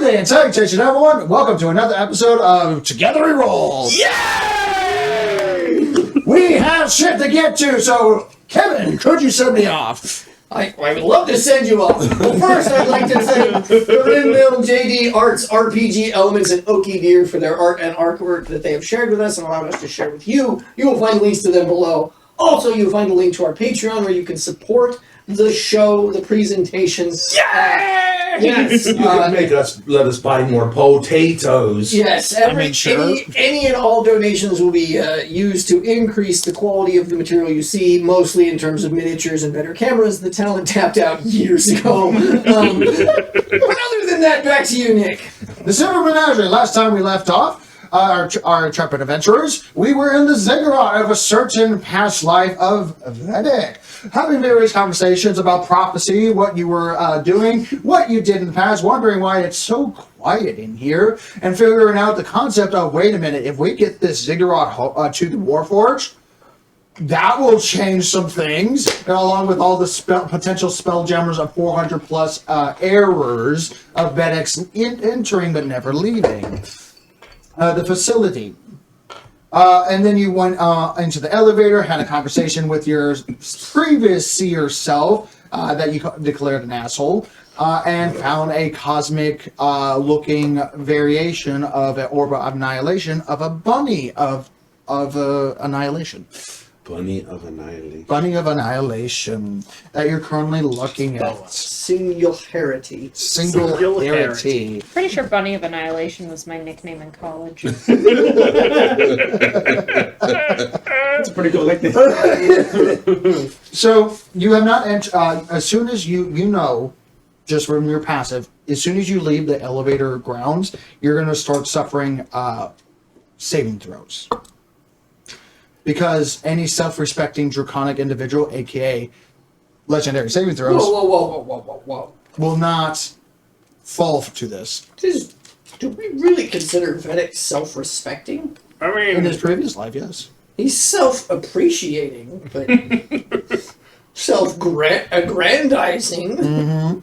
Greetings and salutations, everyone. Welcome to another episode of Togetherwerole. Yay! We have shit to get to, so Kevin, could you send me off? I would love to send you off. Well, first, I'd like to thank Pinball, JD Arts, RPG Elements, and Okie Deer for their art and artwork that they have shared with us and allowed us to share with you. You will find links to them below. Also, you'll find a link to our Patreon where you can support the show, the presentations. Yes! You can let us buy more potatoes. Yes, any and all donations will be used to increase the quality of the material you see, mostly in terms of miniatures and better cameras. The talent tapped out years ago. But other than that, back to you, Nick. The Silver Menagerie. Last time we left off, our intrepid adventurers, we were in the ziggurat of a certain past life of Veddick, having various conversations about prophecy, what you were doing, what you did in the past, wondering why it's so quiet in here, and figuring out the concept of, wait a minute, if we get this ziggurat to the Warforged, that will change some things, and along with all the potential spelljammers of 400 plus errors of Veddick's entering but never leaving the facility. And then you went into the elevator, had a conversation with your previous seer self that you declared an asshole, and found a cosmic looking variation of an orb of annihilation of a bunny of annihilation. Bunny of Annihilation. Bunny of Annihilation that you're currently looking at. Singularity. Singularity. Pretty sure Bunny of Annihilation was my nickname in college. That's a pretty cool nickname. So you have not entered. As soon as you know, just from your passive, as soon as you leave the elevator grounds, you're going to start suffering saving throws. Because any self-respecting draconic individual, aka legendary saving throws, Whoa. will not fall to this. Do we really consider Veddick self-respecting? I mean, In his previous life, yes. He's self-appreciating, but self-aggrandizing, Mm-hmm.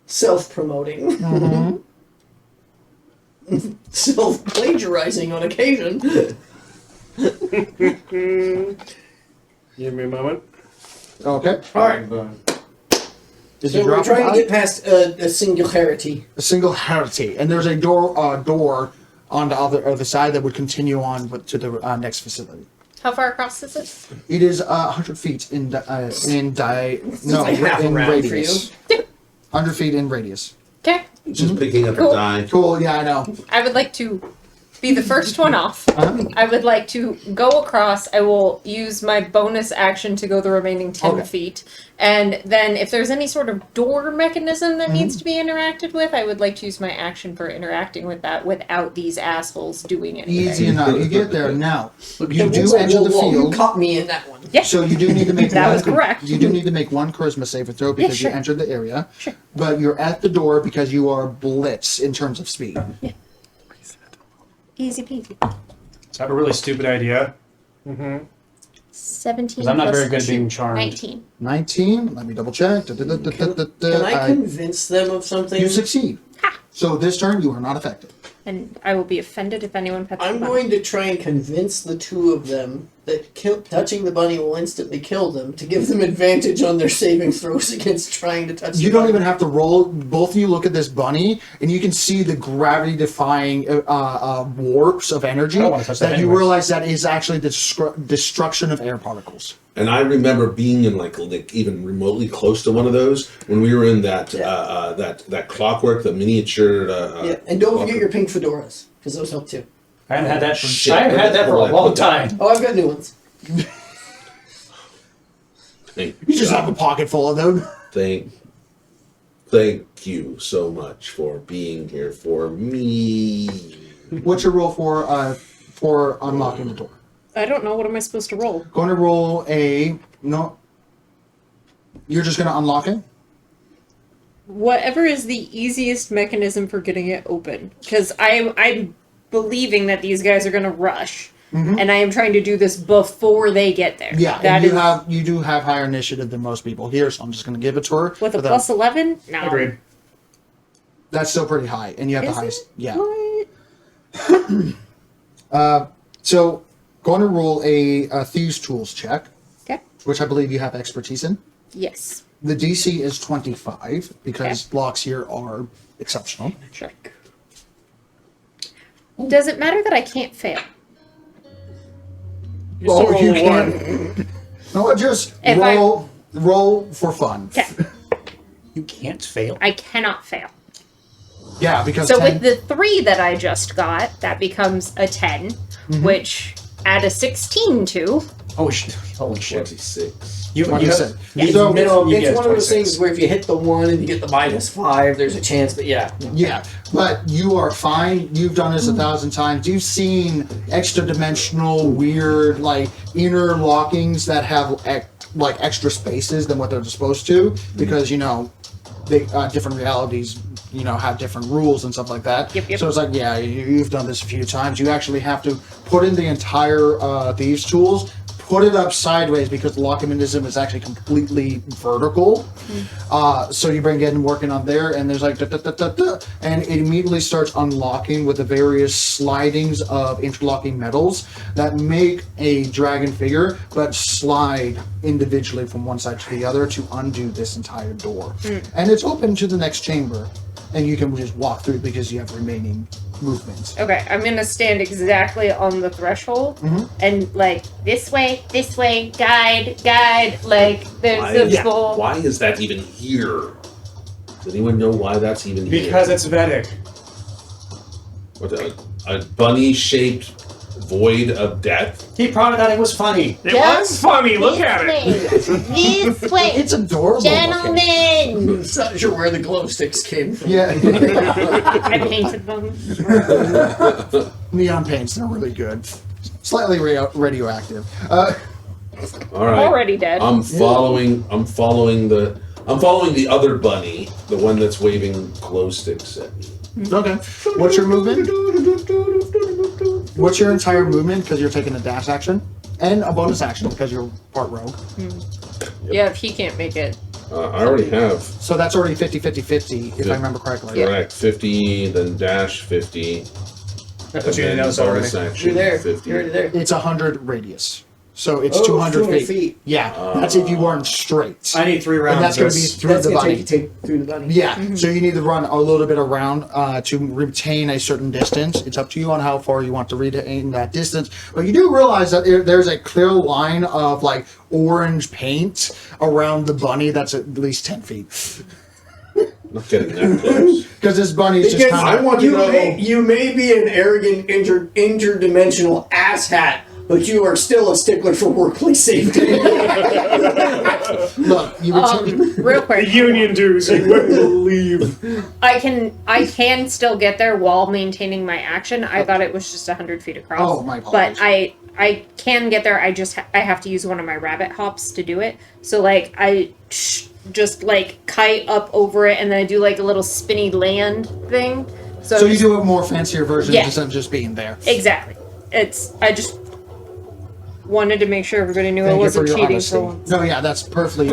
self-promoting, Mm-hmm. self-plagiarizing on occasion. Give me a moment. Okay. All right. Did So you we're drop trying to it? get past a singularity. A singularity, and there's a door on the other side that would continue on to the next facility. How far across is it? It is 100 feet in like half a round radius. for you. 100 feet in radius. Okay. just picking up Cool. a die. Cool. Yeah, I know. I would like to be the first one off. Uh-huh. I would like to go across. I will use my bonus action to go the remaining 10 Okay. feet. And then if there's any sort of door mechanism that needs to be interacted with, I would like to use my action for interacting with that without these assholes doing anything. Easy enough. You get there now. You Whoa, do whoa, enter the whoa, You field. caught me in that one. Yeah. So you do need to make That one. was correct. You do need to make one charisma saving throw because sure. you entered the area. Sure. But you're at the door because you are blitz in terms of speed. Easy peasy. Is that a really stupid idea? 17 'Cause I'm not plus very good at 2, being charmed. 19. 19. Let me double check. Can I convince them of something? You succeed. So this turn you are not affected. And I will be offended if anyone pets I'm the going to try and convince the two of them that touching the bunny will instantly kill them to give them advantage on their saving throws against trying to touch You the don't bunny. even have to roll. Both of you look at this bunny, and you can see the gravity-defying warps of energy I don't wanna touch that that you anyways. realize that is actually the destruction of air particles. And I remember being in like even remotely close to one of those when we were in that that clockwork, the miniature. Yeah, and don't forget your pink fedoras, because those help too. I haven't had that for, Shit. I haven't had that for a long time. Oh, I've got new ones. Thank You just have a pocket full of them. Thank you so much for being here for me. What's your roll for unlocking the door? I don't know. What am I supposed to roll? Going to roll a no. You're just going to unlock it. Whatever is the easiest mechanism for getting it open. Because I'm believing that these guys are going to rush. Mm-hmm. And I am trying to do this before they get there. Yeah, That and is you do have higher initiative than most people here, so I'm just going to give it to her. with a without- plus 11? No. Agreed. That's still pretty high, and you have the Is highest. it? Yeah. What? So, going to roll a Thieves' Tools check, Okay. which I believe you have expertise in. Yes. The DC is 25 because Okay. locks here are exceptional. Sure. Does it matter that I can't fail? You still roll you a can't. one. No, just If I- roll for fun. Okay. You can't fail. I cannot fail. Yeah, because So 10, with the 3 that I just got, that becomes a 10, which add a 16 to. Oh shit! Holy shit! 26. You 26. you So- minimum. You It's get one of those 26. things where if you hit the 1 and you get the -5, there's a chance. But yeah, Yeah, but you are fine. You've done this 1,000 times. You've seen extra dimensional, weird, like inner lockings that have like extra spaces than what they're supposed to, because they different realities, have different rules and stuff like that. Yep. So it's like, yeah, you've done this a few times. You actually have to put in the entire Thieves' Tools. Put it up sideways because the lock mechanism is actually completely vertical. So you bring it in working on there, and there's like and it immediately starts unlocking with the various slidings of interlocking metals that make a dragon figure, but slide individually from one side to the other to undo this entire door. And it's open to the next chamber, and you can just walk through because you have remaining movements. Okay, I'm gonna stand exactly on the threshold and like this way, guide. Like there's a full. Why is that even here? Does anyone know why that's even here? Because it's Veddick. What, a bunny-shaped void of death? He probably thought it was funny. It was funny. Look at it. This way, It's adorable. looking. gentlemen. I'm not sure where the glow sticks came from. Yeah. I painted them. Neon paints, they're really good. Slightly radioactive. All right. Already dead. I'm following the other bunny, the one that's waving glow sticks at me. Okay. What's your movement? What's your entire movement? Because you're taking a dash action. And a bonus action because you're part rogue. Yeah, if he can't make it. I already have. So that's already 50-50-50, if I remember correctly. Correct. 50, then dash 50. That puts you in the other side already. bonus action You're there. 50. You're already there. It's 100 radius. So it's Oh, 200 200 feet. feet. Yeah, that's if you weren't straight. I need 3 rounds. And that's going to be That's- through That's the gonna body. take through the bunny. Yeah, so you need to run a little bit around to retain a certain distance. It's up to you on how far you want to retain that distance. But you do realize that there's a clear line of like orange paint around the bunny that's at least 10 feet. Not getting that close. Because this bunny is just Because kind I of... want to know. you may be an arrogant, interdimensional asshat, but you are still a stickler for workplace safety. Look, you retain... Real The quick, union dues. You wouldn't believe. I can still get there while maintaining my action. I thought it was just 100 feet across. Oh, my apologies. But I can get there. I just I have to use one of my rabbit hops to do it. So like I just like kite up over it, and then I do like a little spinny land thing. So you do a more fancier version Yeah. instead of just being there. Exactly. I just wanted to make sure everybody knew I Thank you wasn't for your cheating honesty. for once. No, yeah, that's perfectly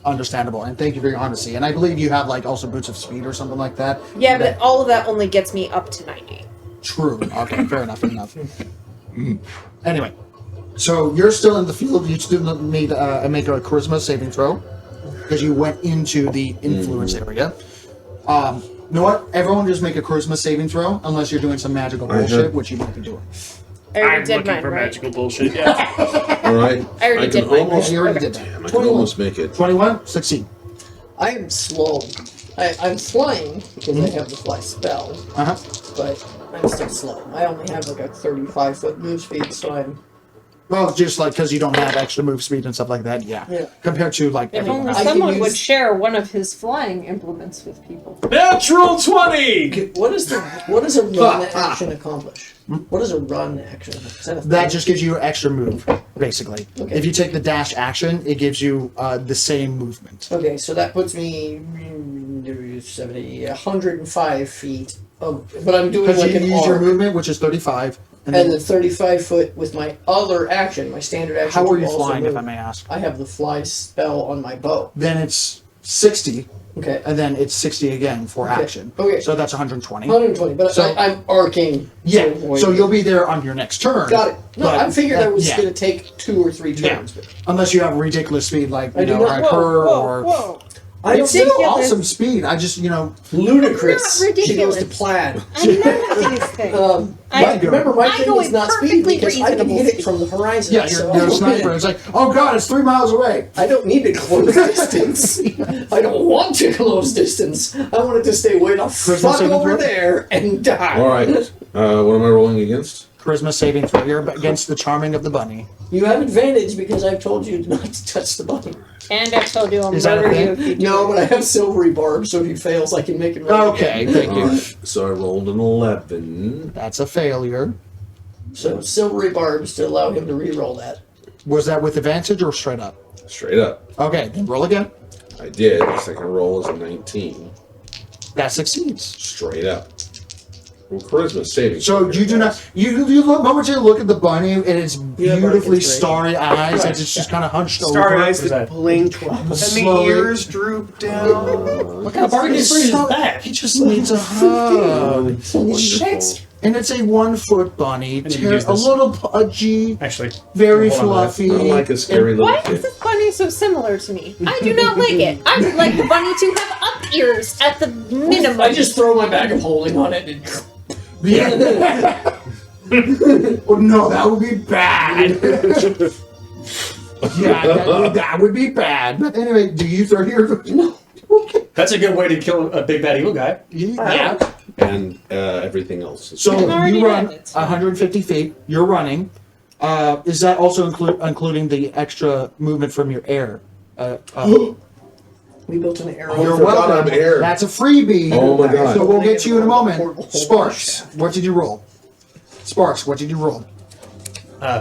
understandable, and thank you for your honesty. And I believe you have like also boots of speed or something like that. Yeah, but all of that only gets me up to 90. True. Okay, fair enough. Fair enough. Anyway, so you're still in the field. You still need to make a charisma saving throw because you went into the influence area. You know what? Everyone just make a charisma saving throw unless you're doing some magical bullshit, which you might be doing. I already I'm did looking mine, for right? magical bullshit. Yeah. All right. I already can did mine. almost. You already Okay. did that. Damn, I can 21. almost make it. 21, succeed. I am slow. I'm flying because I have the fly spell, Uh huh. but I'm still slow. I only have like a 35-foot move speed, so I'm. Well, just like because you don't have extra move speed and stuff like that, yeah. Yeah. Compared to like If everyone only else. I can someone would use- share one of his flying implements with people. Natural 20. What does a run action accomplish? What does a run action? Is that a That thing? just gives you extra move, basically. Okay. If you take the dash action, it gives you the same movement. Okay, so that puts me 105 feet. But I'm doing Because like you an use your arc, movement, which is 35, and and then then 35 foot with my other action, my standard action. how are to you also flying, if move. I may ask? I have the fly spell on my bow. Then it's 60, Okay. and then it's 60 again for Okay. action. Okay. So that's 120. 120, but So- I'm arcing. Yeah. to avoid So it. you'll be there on your next turn. Got it. No, But I figured that was yeah. going to take 2 or 3 Yeah. turns. But Unless you have ridiculous speed like, I you do know, not- like her Whoa, or... whoa. I It's still ridiculous. awesome speed. I just, ludicrous. Not She goes to ridiculous. plaid. I know these things. I go- Remember, my I thing go is at not speed perfectly because I can reasonable hit it speed. from the horizon. yeah, so you're a I'm sniper. good. It's like, oh god, it's 3 miles away. I don't need to close distance. I don't want to close distance. I want it to stay way the Charisma fuck saving over throw? there and die. All right. What am I rolling against? Charisma saving throw. You're against the charming of the bunny. You have advantage because I've told you not to touch the button. And I told you I'll Is that a murder thing? you if you do No, it. but I have silvery barbs, so if he fails, I can make him roll Okay, again. thank All you. right. So I rolled an 11. That's a failure. So silvery barbs to allow him to re-roll that. Was that with advantage or straight up? Straight up. Okay, then roll again. I did. The second roll is a 19. That succeeds. Straight up. Well, charisma saving. So you do not you look moment you look at the bunny and it's Yeah, beautifully it's great. starry eyes as it's just kind of hunched Starry over. eyes that that? blink, and the Slowly. ears droop down. Look how bargain It's free is so- back. He just needs a hug. Wonderful. And it's a 1-foot bunny, you can ter- use a this. little pudgy, Actually, very hold on to that. fluffy. I'm like a scary little Why is kid. this bunny so similar to me? I do not like it. I would like the bunny to have up ears at the minimum. I just throw my bag of holding on it and Yeah. Oh no, that would be bad. Yeah, that would be bad. But anyway, do you throw your no? That's a good way to kill a big bad evil guy. Yeah. And everything else. So I've already you run done it. 150 feet. You're running. Is that also including the extra movement from your air? we built an arrow. You're forgot welcome. I'm air. That's a freebie. Oh my God. So we'll get to you in a moment. Portable Sparks, what did you roll? Sparks, what did you roll?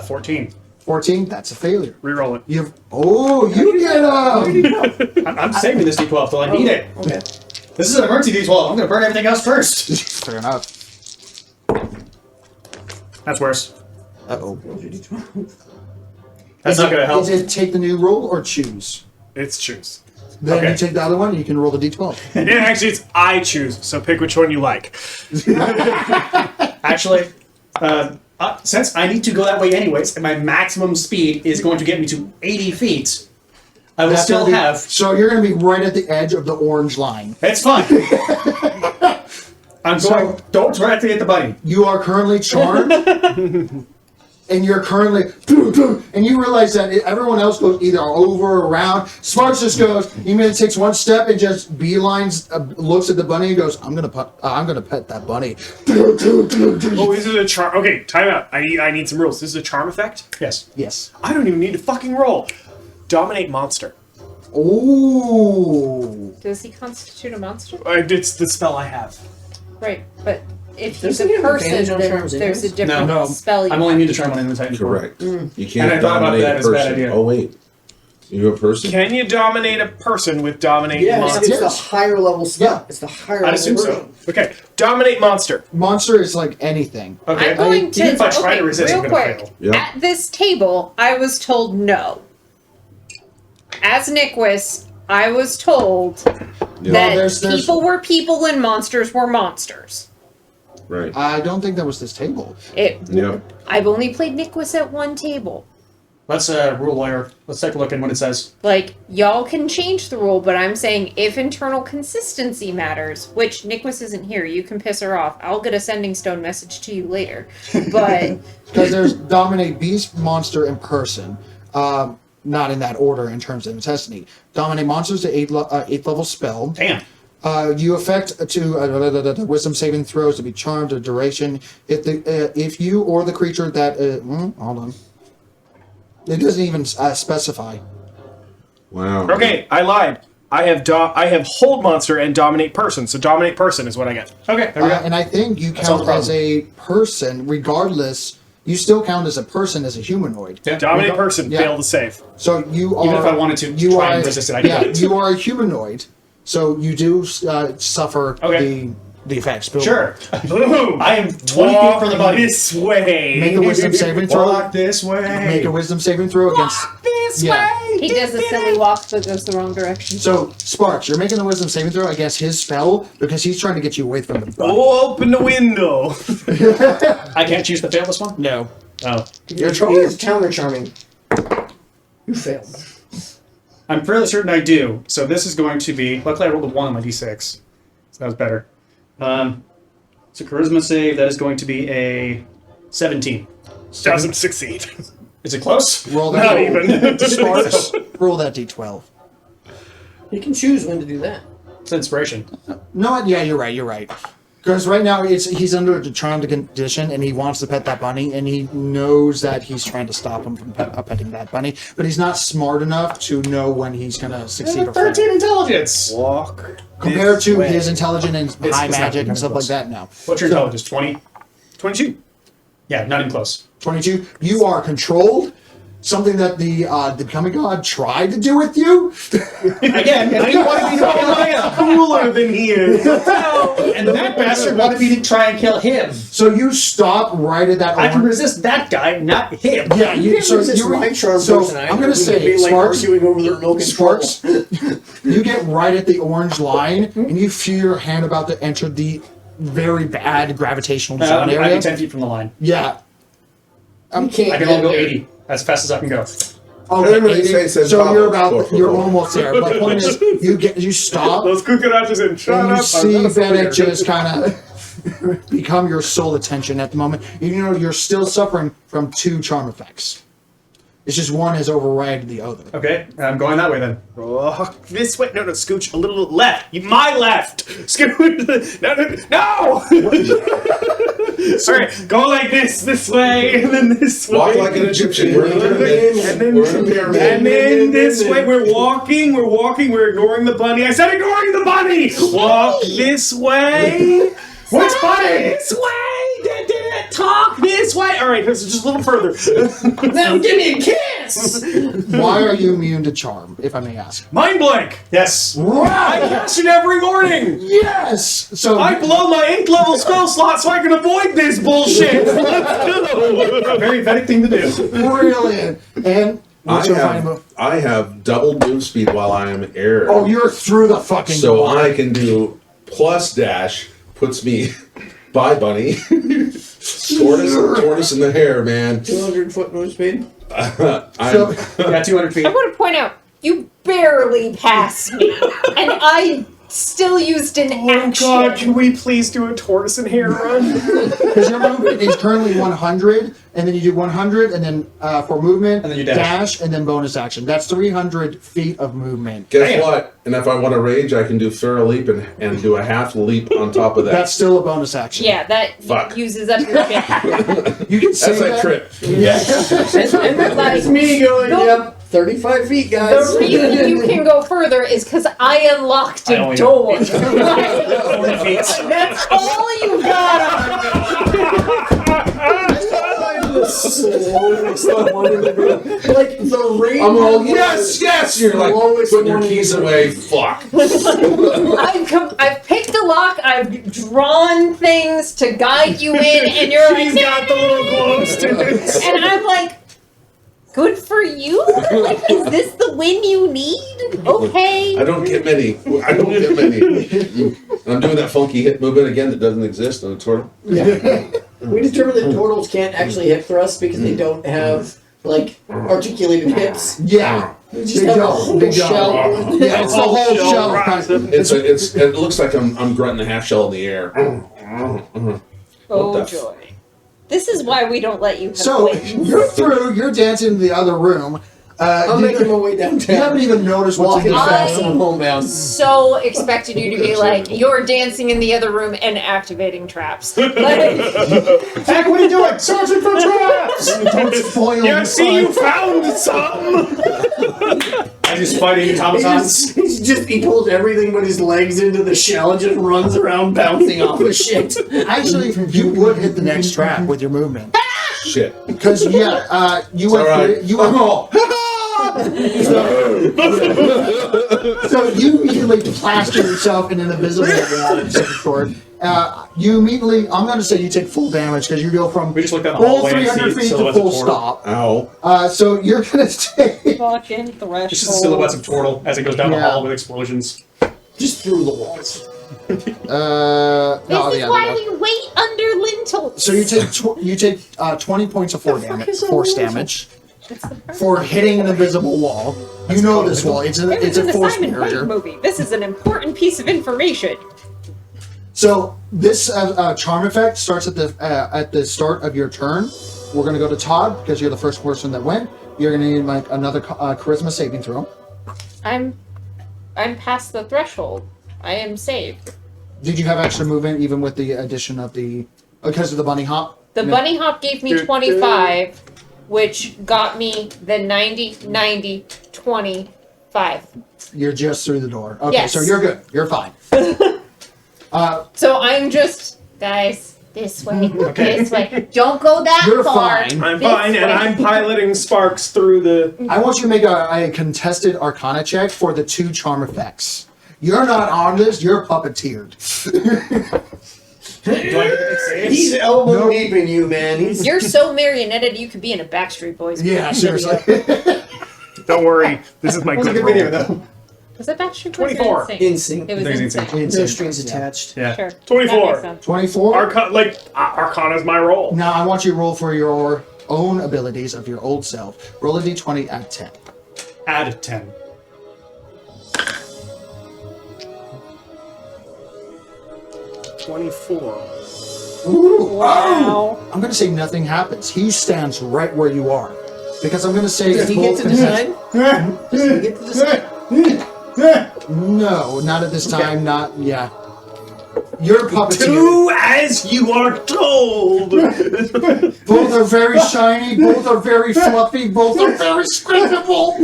14. 14. That's a failure. Reroll it. You get him. I'm saving this D12 till I need it. Okay. This is an emergency D12. I'm going to burn everything else first. Fair enough. That's worse. Uh-oh. That's not going to help. Is it take the new roll or choose? It's choose. Then Okay. you take the other one. You can roll the d12. Yeah, actually, it's I choose. So pick which one you like. Actually, since I need to go that way anyways, and my maximum speed is going to get me to 80 feet, I will That's still gonna be- have... So you're going to be right at the edge of the orange line. It's fine. I'm going... Don't directly hit the bunny. You are currently charmed. And you're currently, and you realize that everyone else goes either over or around. Sparks just goes. He takes one step and just beelines, looks at the bunny and goes, "I'm gonna pet that bunny." Oh, this is a charm. Okay, time out. I need some rules. This is a charm effect. Yes. Yes. I don't even need to fucking roll. Dominate monster. Ooh. Does he constitute a monster? It's the spell I have. Right, but if he's Doesn't a he have person, advantage on then charms there's a anyways? different No. spell. I'm only need to try one in the Titan. Correct. You And I can't thought about dominate that a as a bad person. idea. Oh wait, you a person? Can you dominate a person with dominate Yeah, monster? it's the higher level spell. Yeah. It's the higher I'd level assume so. version. Okay, dominate monster. Monster is like anything. Okay. I'm going to. Even if I try Okay, to resist, real I'm gonna quick. fail. Yep. At this table, I was told no. As Niquist, I was told that there's- people were people and monsters were monsters. Right. I don't think that was this table. Yep. I've only played Niquist at one table. Let's rule lawyer. Let's take a look at what it says. Like, y'all can change the rule, but I'm saying if internal consistency matters, which Niquist isn't here, you can piss her off. I'll get a sending stone message to you later. But Because there's dominate beast, monster, and person. Not in that order in terms of necessity. Dominate monsters to 8th level spell. Damn. You affect to wisdom saving throws to be charmed a duration. If you or the creature that hold on, it doesn't even specify. Wow. Okay, I lied. I have hold monster and dominate person. So dominate person is what I get. Okay, there we go. And I think you That's all count the as a person, regardless. You still count as a person as a humanoid. Yeah. Dominate person, Yeah. fail to save. So you are. Even if I wanted to you try are, and resist it, I couldn't. you are a humanoid. So you do suffer Okay. the effects. Bill. Sure. Boom! I am 20 feet from the bunny. This way. Make a wisdom saving throw. Walk this way. Make a wisdom saving throw against. This Yeah. way. He does a silly walk that goes the wrong direction. So, Sparks, you're making the wisdom saving throw against his spell because he's trying to get you away from the bunny. Open the window. I can't choose to fail this one? No. Oh. You're He trying. is counter charming. You failed. I'm fairly certain I do. So this is going to be... Luckily I rolled a 1 on my d6. So that was better. It's a charisma save. That is going to be a 17. Doesn't succeed. Is it close? Roll that. Not even. Sparks, roll that d12. You can choose when to do that. It's inspiration. No, yeah, you're right. Because right now he's under a charmed condition and he wants to pet that bunny and he knows that he's trying to stop him from petting that bunny, but he's not smart enough to know when he's going to succeed or fail. 13 intelligence. Walk. Compared to way. his intelligence and high it's not magic even and stuff close. like that, no. What's your So- intelligence? 20? 22. Yeah, not even close. 22. You are controlled. Something that the Becoming God tried to do with you. Again, and he wanted me to kill him. Cooler than he is. And that bastard wanted me to try and kill him. So you stop right at that. I can resist that guy, not him. Yeah, You can't resist were- my charm so person. I'm gonna say, like Sparks, arguing over their milk and Sparks, you get right at the orange line, and you feel your hand about to enter the very bad gravitational zone I'm area. 10 feet from the line. Yeah. You can't I can only go get there. 80. As fast as I can go. Okay, Everybody 80. says So Pablo. you're Go for you're it. almost there. But the point is, you stop, Those cucarachas in. Shut and you up. see I'm not a Veddick familiar. just kind of become your sole attention at the moment. You know you're still suffering from 2 charm effects. It's just one has overridden the other. Okay, I'm going that way then. Walk this way. No, scooch a little left. My left. Scooch. No. All right, go like this way, and then this way. Walk like an Egyptian. We're in the pyramid. And then, We're in the pyramid. and then this way, we're walking, we're ignoring the bunny. I said ignoring the bunny! Walk this way. Which bunny? This way! Talk this way! Alright, this is just a little further. Now give me a kiss! Why are you immune to charm, if I may ask? Mind blank! Yes. I cast it every morning! Yes! So I blow my 8th level spell slot so I can avoid this bullshit! Let's go! A very Veddick thing to do. brilliant. And what's your final move? I have double move speed while I am air. Oh, you're through the fucking So door. I can do plus dash, puts me by bunny. Tortoise in the hair, man. 200-foot move speed. I'm, Yeah, 200 feet. I want to point out, you barely passed me, and I still used an Oh action. god, can we please do a tortoise and hare run? Because your movement is currently 100, and then you do 100, and then for movement, And then you dash. and then bonus action. That's 300 feet of movement. guess Damn. what? And if I want to rage, I can do thorough leap and do a half leap on top of that. That's still a bonus action. Yeah, that Fuck. uses up your hit. You can say That's that. a trip. And that's me going, yep, 35 feet, guys. The reason you can go further is because I unlocked I a only door. 40 feet. That's all you got. Like the range. I'm all, yes! You're like, Slowest putting your one in keys the away. Fuck. I've picked a lock. I've drawn things to guide you in, and you're like, She's got the little gloves to and I'm like, good for you. Like, is this the win you need? Okay. I don't get many. I'm doing that funky hip movement again that doesn't exist on a turtle. We determined that turtles can't actually hip thrust because they don't have, like, articulated hips. Yeah. They just They have a don't. whole They don't. shell. Yeah, it's the whole shell. It looks like I'm grunting a half shell in the air. Oh What the joy. This is why we don't let you have So wins. you're through. You're dancing in the other room. I'm You making my way downtown. haven't even noticed what's in Walking the fast bathroom. and homebound. So expected you to be like, you're dancing in the other room and activating traps. Like, Heck, what are you doing? Searching for traps! Don't spoil Yeah, the see, you fun. found some! As he's fighting automatons. He pulls everything but his legs into the shell and just runs around bouncing off of shit. Actually, you would hit the next trap with your movement. Shit. Because, you went alright. through. You went so you immediately plaster yourself in an invisible wall of some sort, You immediately, I'm going to say you take full damage because you go from We just looked down the full hallway and 300 see feet to silhouettes of full Tortle. stop. Ow. So you're going to take. Fucking threshold. It's just the silhouettes of Tortle as it goes down the Yeah. hall with explosions. Just through the walls. This is why no. we wait under lintels. So you take 20 points of force damage That's the part. for hitting an invisible wall. You know this wall. It's It was a in the force Simon Pegg barrier. movie. This is an important piece of information. So this charm effect starts at the start of your turn. We're gonna go to Todd because you're the first person that went. You're gonna need like another charisma saving throw. I'm past the threshold. I am saved. Did you have extra movement even with the addition of the because of the bunny hop? The No. bunny hop gave me 25, which got me the 90, 90, 25. You're just through the door. Okay, Yes. so you're good. You're fine. So I'm just, guys, this way, Okay. this way. Don't go that You're far. fine. I'm This fine, and way. I'm piloting Sparks through the. I want you to make a contested Arcana check for the 2 charm effects. You're not on this. You're puppeteered. Do I get to make He's saves? elbow Nope. deep in you, man. He's You're so marionetted you could be in a Backstreet Boys movie. Yeah, seriously. Don't worry, this is my That was a good good video, roll. though. Was it Backstreet Boys? 24. Or NSYNC? in sync. It was I think in it's sync. No strings attached. Yeah. Sure. 24. That makes sense. 24. Arcana's my roll. Now I want you to roll for your own abilities of your old self. Roll a d20 at 10. Add 10. Ooh, Wow. I'm going to say nothing happens. He stands right where you are. Because I'm going to say Does he get to decide? Does he get to decide? No, not at this time. Not, yeah. You're puppeteer. Do as you are told. Both are very shiny, both are very fluffy, both are very scrapable.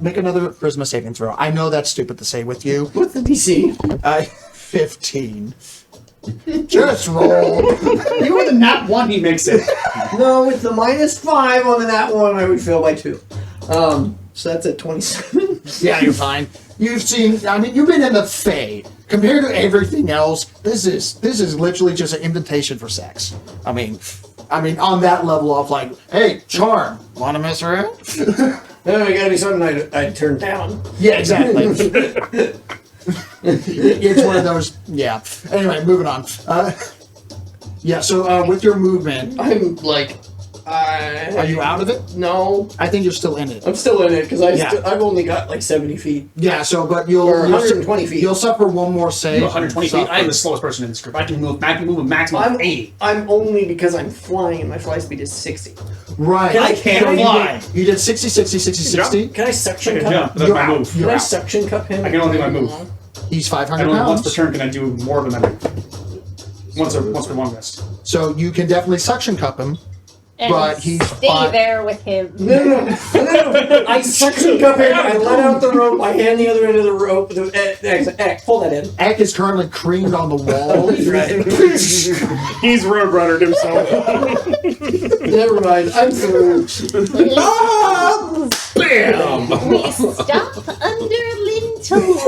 Make another charisma saving throw. I know that's stupid to say with you. What's the DC? 15. Just roll. Even with a nat 1, he makes it. No, with the -5 on the nat 1, I would fail by 2. So that's at 27. Yeah, you're fine. You've seen, I mean, you've been in the Fae. Compared to everything else, this is literally just an invitation for sex. I mean, on that level of like, hey, charm, wanna mess around? No, it gotta be something I'd turn down. Yeah, exactly. It's one of those, yeah. Anyway, moving on. Yeah, so with your movement, I'm like, are you out of it? No, I think you're still in it. I'm still in it because Yeah. I've only got like 70 feet. Yeah, so, but Or you'll 120 feet. You'll suffer one more save. 120 feet. I am the slowest person in this group. I can move a maximum of 80. I'm only because I'm flying and my fly speed is 60. Right. I can't So you fly. did- You did 60, 60, 60, 60. Can I suction I can cup? jump. That's You're my out. move. You're Can I out. suction cup him? I can only do my move. He's I 500 don't know, once per pounds. turn can I do more than that. Once per long rest. So you can definitely suction cup him. And But he's stay fine. there with him. No. I suction cup him. I let out the rope. I hand the other end of the rope. Pull that in. Eck is currently creamed on the wall. He's roadrunnered himself. Never mind. I'm through. Bam! We stop under lintels.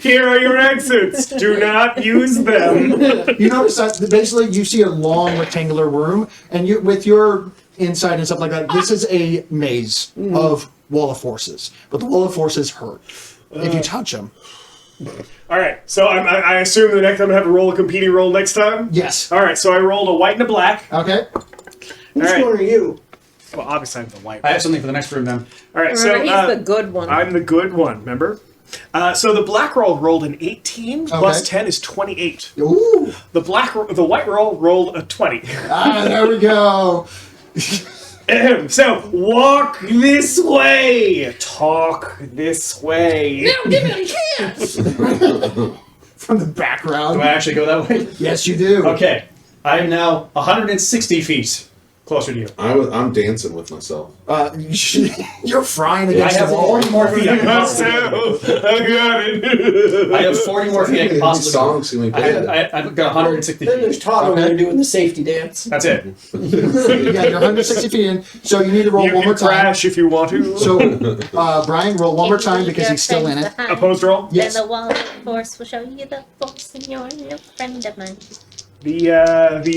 Here are your exits. Do not use them. You notice that basically you see a long rectangular room, and you, with your insight and stuff like that, this is a maze of wall of forces. But the wall of forces hurt if you touch them. All right, so I assume the next time I have to roll a competing roll next time. Yes. All right, so I rolled a white and a black. Okay. Which All right. one are you? Well, obviously I'm the white. I have something for the next room then. All right, Remember, so he's the good one. I'm the good one. Remember? So the black roll rolled an 18 plus 10 is 28. Ooh. The white roll rolled a 20. There we go. So walk this way. Talk this way. Now give me a chance. From the background. Do I actually go that way? Yes, you do. Okay. I am now 160 feet. closer to you. I'm dancing with myself. You're frying I against have the wall. 40 more feet. I can possibly- I got it. I have 40 more feet I can possibly go. Songs can we play? I've got 160 Then feet. there's Todd over there doing the safety dance. That's it. Yeah, you're 160 feet in, so you need to roll You one can more time. crash if you want to. So, Brian, roll one more time because he's still in it. Opposed roll? Yes. Then the wall of force will show you the force, and you're a real friend of mine. The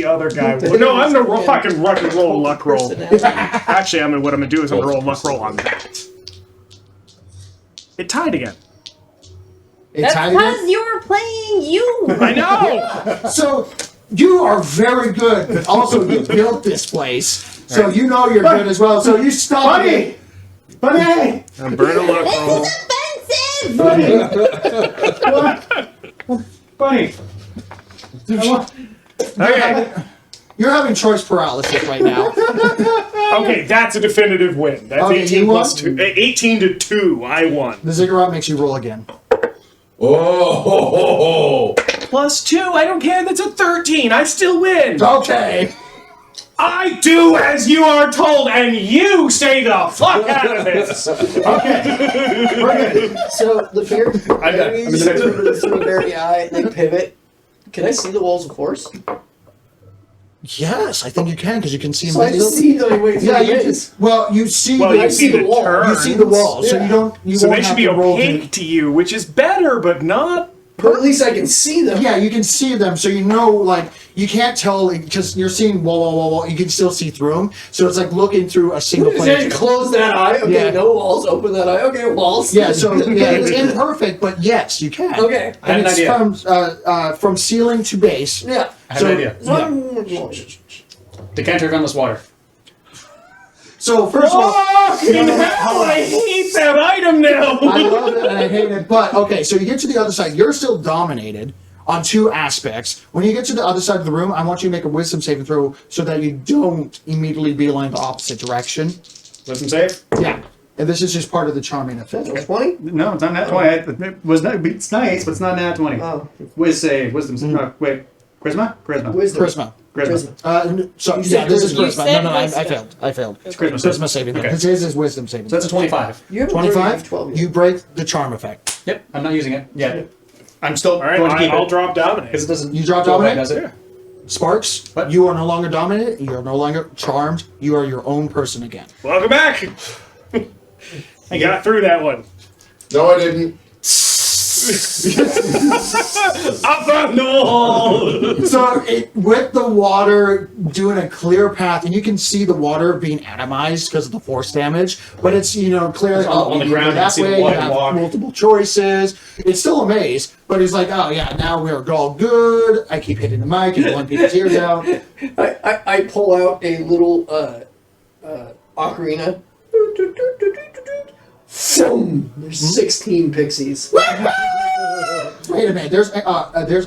other guy. No, I'm gonna fucking rock and roll luck roll. Personality. Actually, what I'm gonna do is I'm gonna roll a luck roll on that. It tied again. It's That's hiding because it. you were playing you. I know. So you are very good, but also you built this place, so you know you're good as well. So you stop it. Buddy! I'm burning a luck roll. This is offensive. Buddy! Okay. You're having choice paralysis right now. Okay, that's a definitive win. That's Okay, 18 you plus won? 2. 18 to 2. I won. The ziggurat makes you roll again. Oh, Plus 2, I don't care. That's a 13. I still win. Okay. I do as you are told, and you stay the fuck out of this. Okay. We're good. So the berries done. through a berry eye, they pivot. Can I see the walls of force? Yes, I think you can because you can see So I just see the way through Yeah, the you maze. well, you see Well, the you see the wall. turns. you see the wall, so Yeah. you don't. You So won't they should have be to roll opaque to you, which is better, but not. But at least I can see them. Yeah, you can see them, so you know, like, you can't tell because you're seeing wall. You can still see through them, so it's like looking through a single Then plane. close that eye. Okay, Yeah. no walls. Open that eye. Okay, walls. Yeah, so yeah, it's imperfect, but yes, you can. Okay. I had And an it's idea. from ceiling to base. Yeah. I have an idea. Yeah. Decanter of endless water. So first of all, Fucking hell, I hate that item now. I love it and I hate it, but okay, so you get to the other side. You're still dominated on two aspects. When you get to the other side of the room, I want you to make a wisdom saving throw so that you don't immediately beeline the opposite direction. Wisdom save? Yeah. And this is just part of the charming effect. 20? No, it's not nat 20. It was not, it's nice, but it's not nat 20. Oh. Wiz save. Wisdom save. No, wait. Charisma? Charisma. Wisdom. Charisma. Charisma. So You yeah, said this is charisma. You charisma. said No, I wisdom. failed. It's charisma. Charisma saving. Okay. His is wisdom saving. So that's a 25. You have 25. 12. You break the charm effect. Yep, I'm not using it yet. I'm still All right, going to keep I'll it. drop dominate. Because it doesn't. You drop go away, dominate? does it? Sparks. What? You are no longer dominated. You are no longer charmed. You are your own person again. Welcome back. I got through that one. no, I didn't. Up on the wall. So with the water doing a clear path, and you can see the water being atomized because of the force damage, but it's clear. It's all on the you ground, go you can that see the way. You water have walk. multiple choices. It's still a maze, but he's like, oh yeah, now we're all good. I keep hitting the mic and blowing people's ears out. I pull out a little ocarina. There's 16 pixies. Wait a minute. There's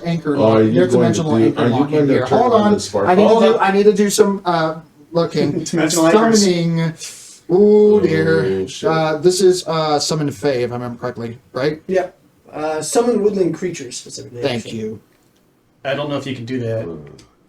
anchor. Are you There's going to dimensional do- anchor are you locking going to here. turn Hold on on. the spark? I need to do some looking. Dimensional anchors. Summoning. Ooh dear. Oh, shit. This is summon Fae, if I remember correctly, right? Yep. Summon woodland creatures specifically. Thank actually. you. I don't know if you can do that.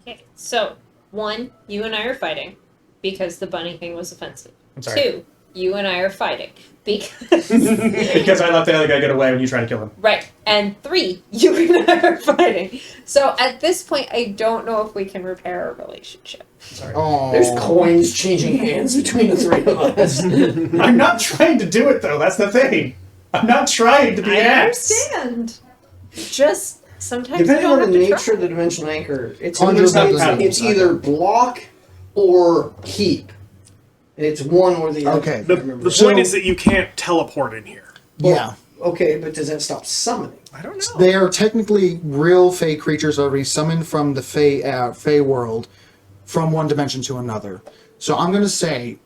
Okay, so one, you and I are fighting because the bunny thing was offensive. I'm sorry. Two, you and I are fighting because Because I let the other guy get away when you tried to kill him. right, and three, you and I are fighting. So at this point, I don't know if we can repair our relationship. Sorry. Oh. There's coins changing hands between the three of us. I'm not trying to do it though. That's the thing. I'm not trying to be I an ass. understand. Just sometimes Depending you on don't the have to nature try. of the dimensional anchor, it's Conjure it's ability. either block or keep. And it's one or the other. Okay. The So- point is that you can't teleport in here. Yeah. Okay, but does that stop summoning? I don't know. They are technically real Fae creatures that are being summoned from the Fae world from one dimension to another. So I'm going to say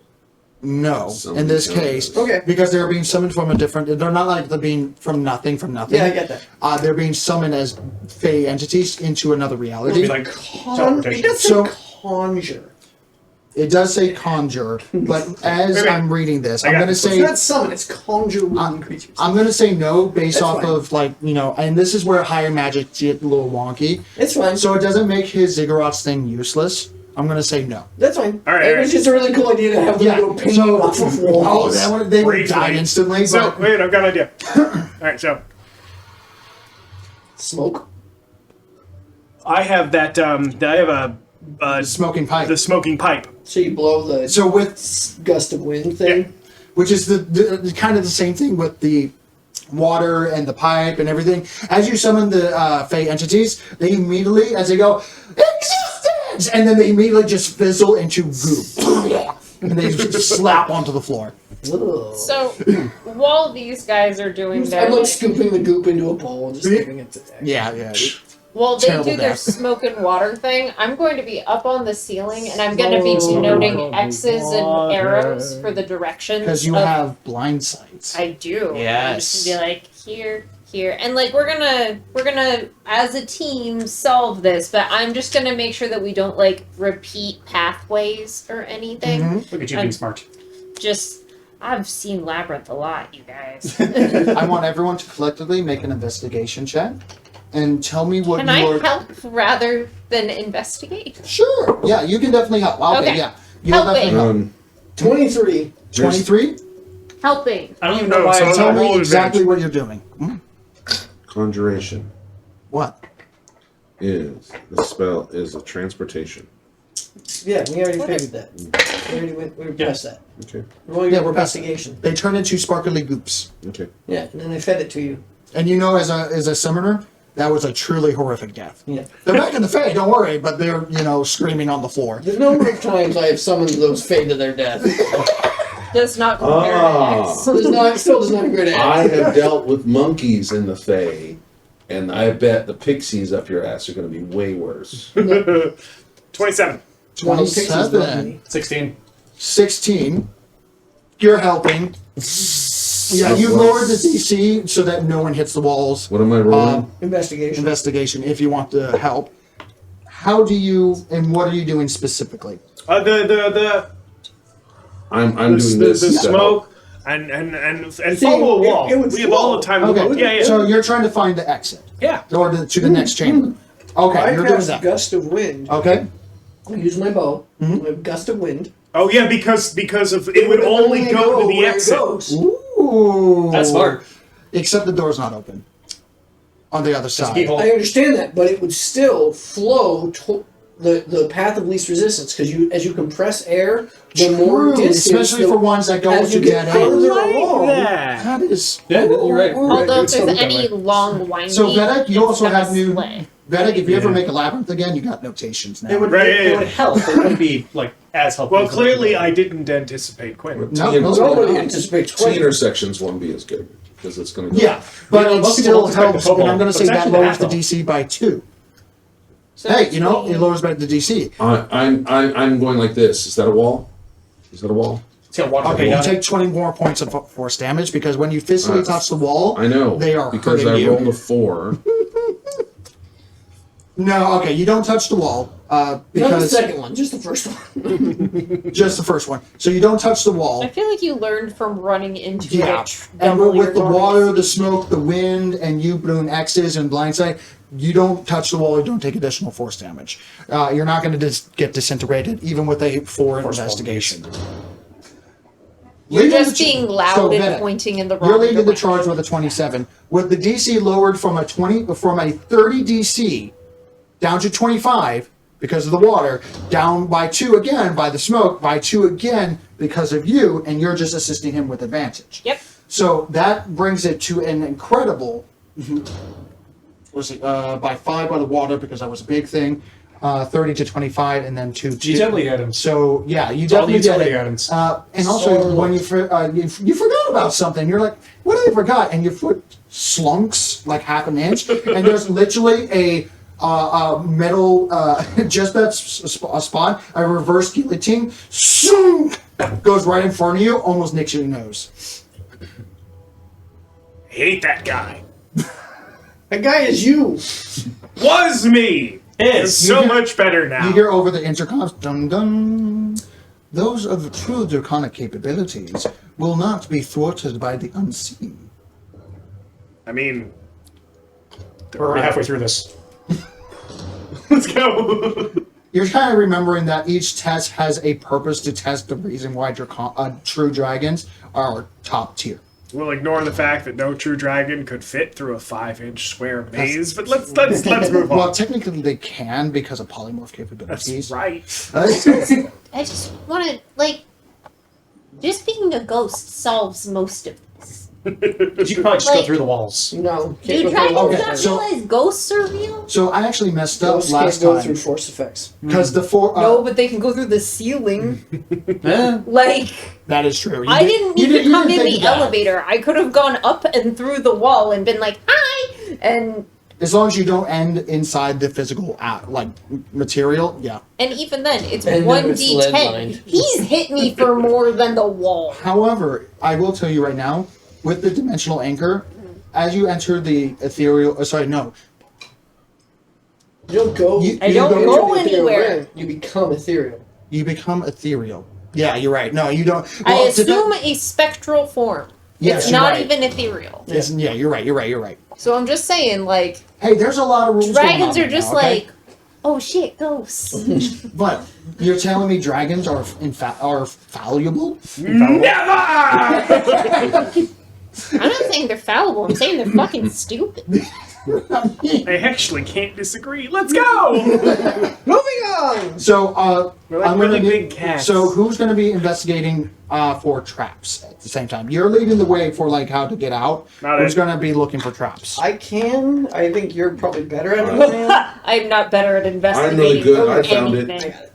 no in this case. Okay. Because they're being summoned from a different... They're not like they're being from nothing. Yeah, I get that. They're being summoned as Fae entities into another reality. Be like It teleportation. does say So- conjure. It does say conjure, but as Wait. I'm reading this, I I'm got going to this. say... It's not summon, it's conjure woodland creatures. I'm going to say no based That's off fine. of, like, and this is where higher magic get a little wonky. It's fine. So it doesn't make his ziggurat's thing useless. I'm going to say no. That's fine. All right, It all was right. just a really cool idea to have them go ping off of walls. They would Great die point. instantly. So But wait, I've got an idea. All right, so Smoke. I have that. I have a smoking pipe. the smoking pipe. So you blow the So with gust of wind thing. which is the kind of the same thing with the water and the pipe and everything. As you summon the Fey entities, they immediately, as they go, existence, and then they immediately just fizzle into goop, and they just slap onto the floor. Ugh. So while these guys are doing their I'm like scooping the goop into a bowl and just giving it to them. Yeah. while they terrible do their death. smoke and water thing, I'm going to be up on the ceiling and I'm going to be noting X's and arrows for the directions. Because you of- have blind sights. I do. I'm Yes. just gonna be like here, and like we're gonna as a team solve this, but I'm just gonna make sure that we don't like repeat pathways or anything. Mhm. Look at you being smart. Just I've seen Labyrinth a lot, you guys. I want everyone to collectively make an investigation check and tell me what Can you I are. help rather than investigate? Sure. Yeah, you can definitely help. Okay, Okay. yeah. You'll Helping. definitely help. 23. 23? Helping. I don't even No, know why. so I Tell I'll me roll exactly what you're doing. Hmm? Conjuration What? is the spell is a transportation. Yeah, we already figured that. We were past that. Okay. We're going Yeah, to we're past investigation. They turn into sparkly goops. Okay. Yeah, and then they fed it to you. And you know, as a summoner, that was a truly horrific death. Yeah. They're back in the Fae, don't worry, but they're, screaming on the floor. The number of times I have summoned those fade to their death Does not compare Ah. to X. still does not agree to I X. have dealt with monkeys in the Fae, and I bet the pixies up your ass are going to be way worse. 27. 27. 16. 16. You're helping. Yeah, you lowered the DC so that no one hits the walls. What am I rolling? Investigation. Investigation, if you want to help. How do you, and what are you doing specifically? I'm doing this. The to smoke and See, follow a wall. it would We have all flow. the time. Okay, Yeah, yeah. so you're trying to find the exit, Yeah. or to the next chamber. Okay, I you're doing cast that. gust of wind. Okay, I use my bow. I have gust of wind. Oh yeah, because of it would only go to the where it exit. goes. ooh. That's smart. Except the door's not open. On the other side. keyhole. I understand that, but it would still flow to the path of least resistance because as you compress air, the more True, distance, especially for ones that go as to you get dead end. further Like along. that. That is. Yeah, you're right. Although It's if still there's that any way. long winding, So Veddick, you it's also gonna have new. slay. Veddick, if you ever Yeah. make a labyrinth again, you got notations now. It would, Right, it yeah, would yeah. help. It wouldn't be like as helpful. Well, as clearly I didn't anticipate Quinn. No, T- no, Nobody no. anticipates T quite. intersections won't be as good because it's going to go. Yeah, but Yeah, it most people still don't expect helps, the and I'm going football, to say but that it's actually lowers the the DC by 2. So Hey, it's it the- lowers back the DC. I'm going like this. Is that a wall? Is that a wall? It's got water Okay, coming you down. take 20 more points of force damage because when you physically touch the wall, I know. they are because hurting I you. rolled a 4. No, okay, you don't touch the wall Not the because second one, just the first one. just the first one. So you don't touch the wall. I feel like you learned from running into Yeah, it. and double with your the normal water, the speed. smoke, the wind, and you doing X's and blindside, you don't touch the wall. You don't take additional force damage. You're not going to get disintegrated, even with a 4 investigation. You're Leading just the ch- being loud so, and Veddick, pointing in the wrong You're leading the direction. charge with a 27. With the DC lowered from a 30 DC down to 25 because of the water, down by 2 again by the smoke, by 2 again because of you, and you're just assisting him with advantage. Yep. So that brings it to an incredible. By 5 by the water because that was a big thing. 30 to 25, and then 2. Utility items. So yeah, you It's all the definitely get utility it. items. And also, when you forgot about something, you're like, "What did I forgot?" And your foot slunks like half an inch, and there's literally a metal, just that a spot, a reverse guillotine, zoom, goes right in front of you, almost nicks your nose. Hate that guy. That guy is you. Was me. It's so You hear- much better now. You hear over the intercoms, dun dun. Those of true draconic capabilities will not be thwarted by the unseen. I mean, We're already halfway through this. let's go. you're kind of remembering that each test has a purpose to test the reason why true dragons are top tier. We'll ignore the fact that no true dragon could fit through a 5-inch square maze, but let's move on. Well, technically they can because of polymorph capabilities. That's right. I just want to, like, just being a ghost solves most of this. But you can probably just go Like- through the walls. No. Do dragons Okay, not so- realize ghosts are real? So I actually messed up Ghosts last can't go through time force effects. because the four. No, but they can go through the ceiling. Eh. Like, That is true. I didn't need to come in think the of that. elevator. I could have gone up and through the wall and been like, hi! And As long as you don't end inside the physical material, yeah. even then, it's And then it's 1d10. lead-lined. He's hit me for more than the wall. However, I will tell you right now, with the dimensional anchor, as you enter the ethereal, You don't go. I don't into go the ethereal anywhere. realm, you become ethereal. you become ethereal. Yeah, you're right. No, you don't. I Well, assume a spectral form. Yes, It's you're not right. even ethereal. Yeah, you're right. You're right. So I'm just saying, like, Hey, there's a lot of rules. going dragons on are just now, okay? like, oh shit, ghosts. But you're telling me dragons are fallible? Never! I'm not saying they're fallible. I'm saying they're fucking stupid. I actually can't disagree. Let's go! Moving on. So, We're like I'm gonna really be- big cats. So, who's going to be investigating for traps at the same time? You're leading the way for like how to get out. Not Who's it. going to be looking for traps? I can. I think you're probably better at it than I am. I'm not better at investigating I'm really good. I found anything. it. I got it.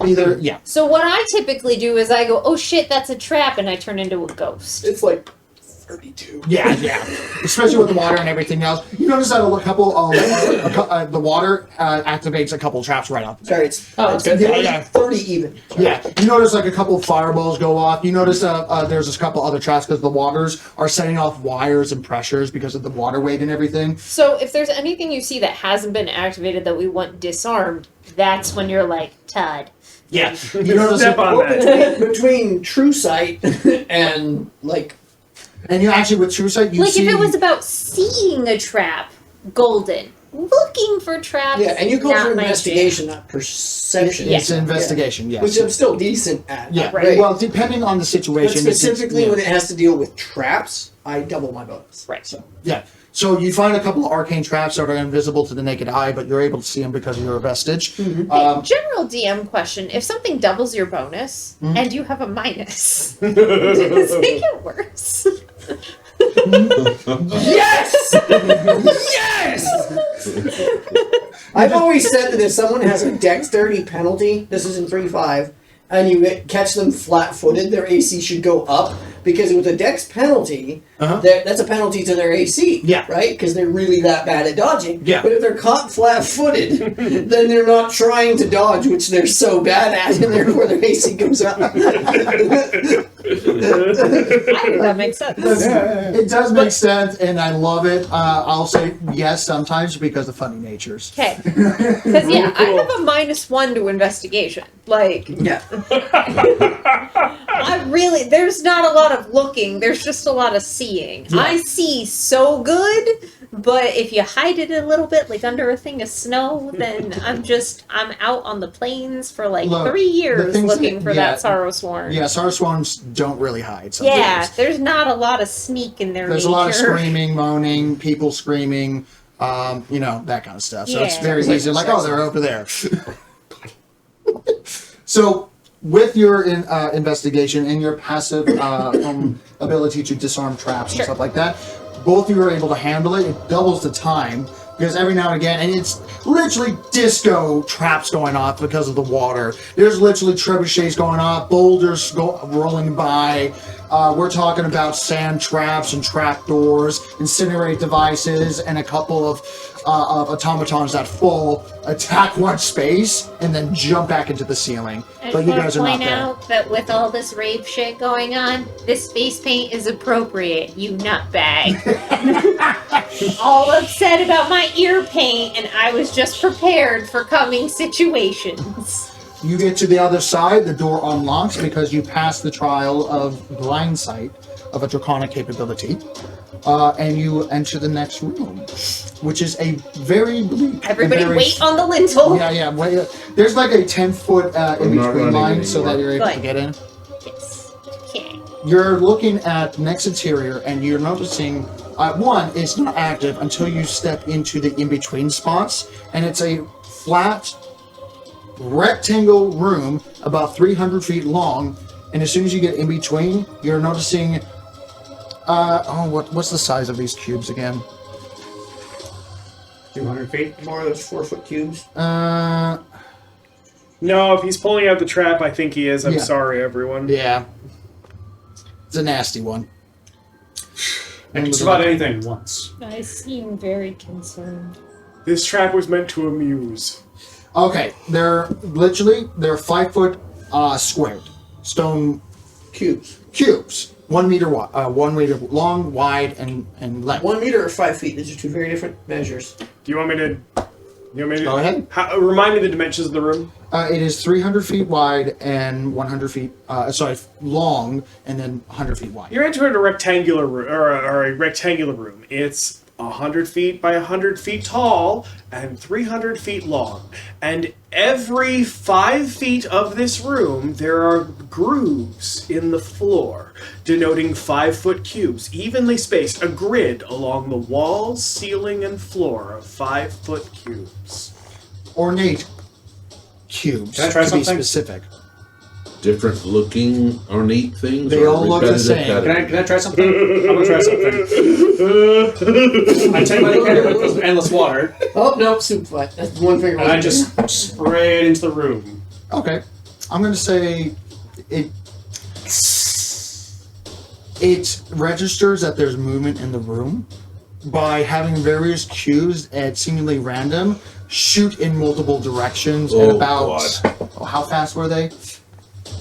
Either, yeah. So what I typically do is I go, oh shit, that's a trap, and I turn into a ghost. It's like 32. Yeah. Especially with the water and everything else. You notice that a couple, the water activates a couple traps right off. Sorry, it's Oh, it's good. 30, Yeah. 30 even. Yeah, you notice like a couple fireballs go off. You notice there's a couple other traps because the waters are setting off wires and pressures because of the water weight and everything. So if there's anything you see that hasn't been activated that we want disarmed, that's when you're like, Todd. Yeah, you notice Step on that. Between true sight and like and you actually with true sight you Like see. if it was about seeing a trap, golden. Looking for traps, yeah, and you go not for my investigation, not perception. It's an investigation, Yeah. yes. Which I'm still decent at. Yeah, Right. well, depending on the But situation. specifically yeah. when it has to deal with traps, I double my bonus. Right. So Yeah. So you find a couple of arcane traps that are invisible to the naked eye, but you're able to see them because of your vestige. jam. General DM question: if something doubles your bonus Hmm? and you have a minus, does it make it worse? yes, yes. I've always said that if someone has a dexterity penalty, this is in 3.5, and you catch them flat-footed, their AC should go up because with a dex penalty, that's a penalty to their AC. Yeah. Right? Because they're really that bad at dodging. Yeah. But if they're caught flat-footed, then they're not trying to dodge, which they're so bad at, and therefore their AC goes up. I think that makes sense. It does make sense, and I love it. I'll say yes sometimes because of funny natures. Okay, because yeah, I have a -1 to investigation. Like, Yeah. I really, there's not a lot of looking. There's just a lot of seeing. Yeah. I see so good, but if you hide it a little bit, like under a thing of snow, then I'm out on the plains for like Look, 3 years things looking that- for yeah. that sorrow sworn. Yeah, Sarswarms don't really hide. Yeah, Sometimes. there's not a lot of sneak in their There's nature. a lot of screaming, moaning, people screaming, that kind of stuff. So it's Yeah. very easy. Like, oh, they're over there. So, with your investigation and your passive ability to disarm traps and Sure. stuff like that, both of you are able to handle it. It doubles the time because every now and again, and it's literally disco traps going off because of the water. There's literally trebuchets going off, boulders rolling by. We're talking about sand traps and trap doors, incinerate devices, and a couple of automatons that fall, attack one space, and then jump back into the ceiling. I But just you want guys to are not point there. out that with all this rave shit going on, this face paint is appropriate, you nutbag. All upset about my ear paint, and I was just prepared for coming situations. You get to the other side, the door unlocks because you pass the trial of blind sight. of a draconic capability. And you enter the next room, which is a very bleak. Everybody very wait on the lintel. Yeah. There's like a 10-foot in not between running line so anymore. that you're able to Good. get in. Yes. Okay. You're looking at next interior and you're noticing one, it's not active until you step into the in-between spots, and it's a flat rectangle room about 300 feet long, and as soon as you get in between, you're noticing what's the size of these cubes again? 200 feet. More of those 4-foot cubes. No, if he's pulling out the trap, I think he is. I'm Yeah. sorry, everyone. Yeah. It's a nasty one. I can survive anything once. I seem very concerned. This trap was meant to amuse. Okay, they're 5-foot squared stone Cubes. cubes, 1 meter wide, 1 meter long, wide, and length. 1 meter or 5 feet. These are two very different measures. Do you want me to? Go ahead. Remind me the dimensions of the room. It is 300 feet wide and 100 feet, long, and then 100 feet wide. You're entering a rectangular room, or a rectangular room. It's 100 feet by 100 feet tall and 300 feet long. And every 5 feet of this room, there are grooves in the floor, denoting 5-foot cubes, evenly spaced, a grid along the walls, ceiling, and floor of 5-foot cubes. Ornate cubes, Can I try to be something? specific. Different looking ornate things. They or all look the repetitive same. patterns? Can I try something? I'm gonna try something. I take my decanter with endless water, Oh, no, soup flat. That's one finger. and I just spray it into the room. Okay, I'm going to say it registers that there's movement in the room by having various cues at seemingly random shoot in multiple directions at Oh, about God. how fast were they?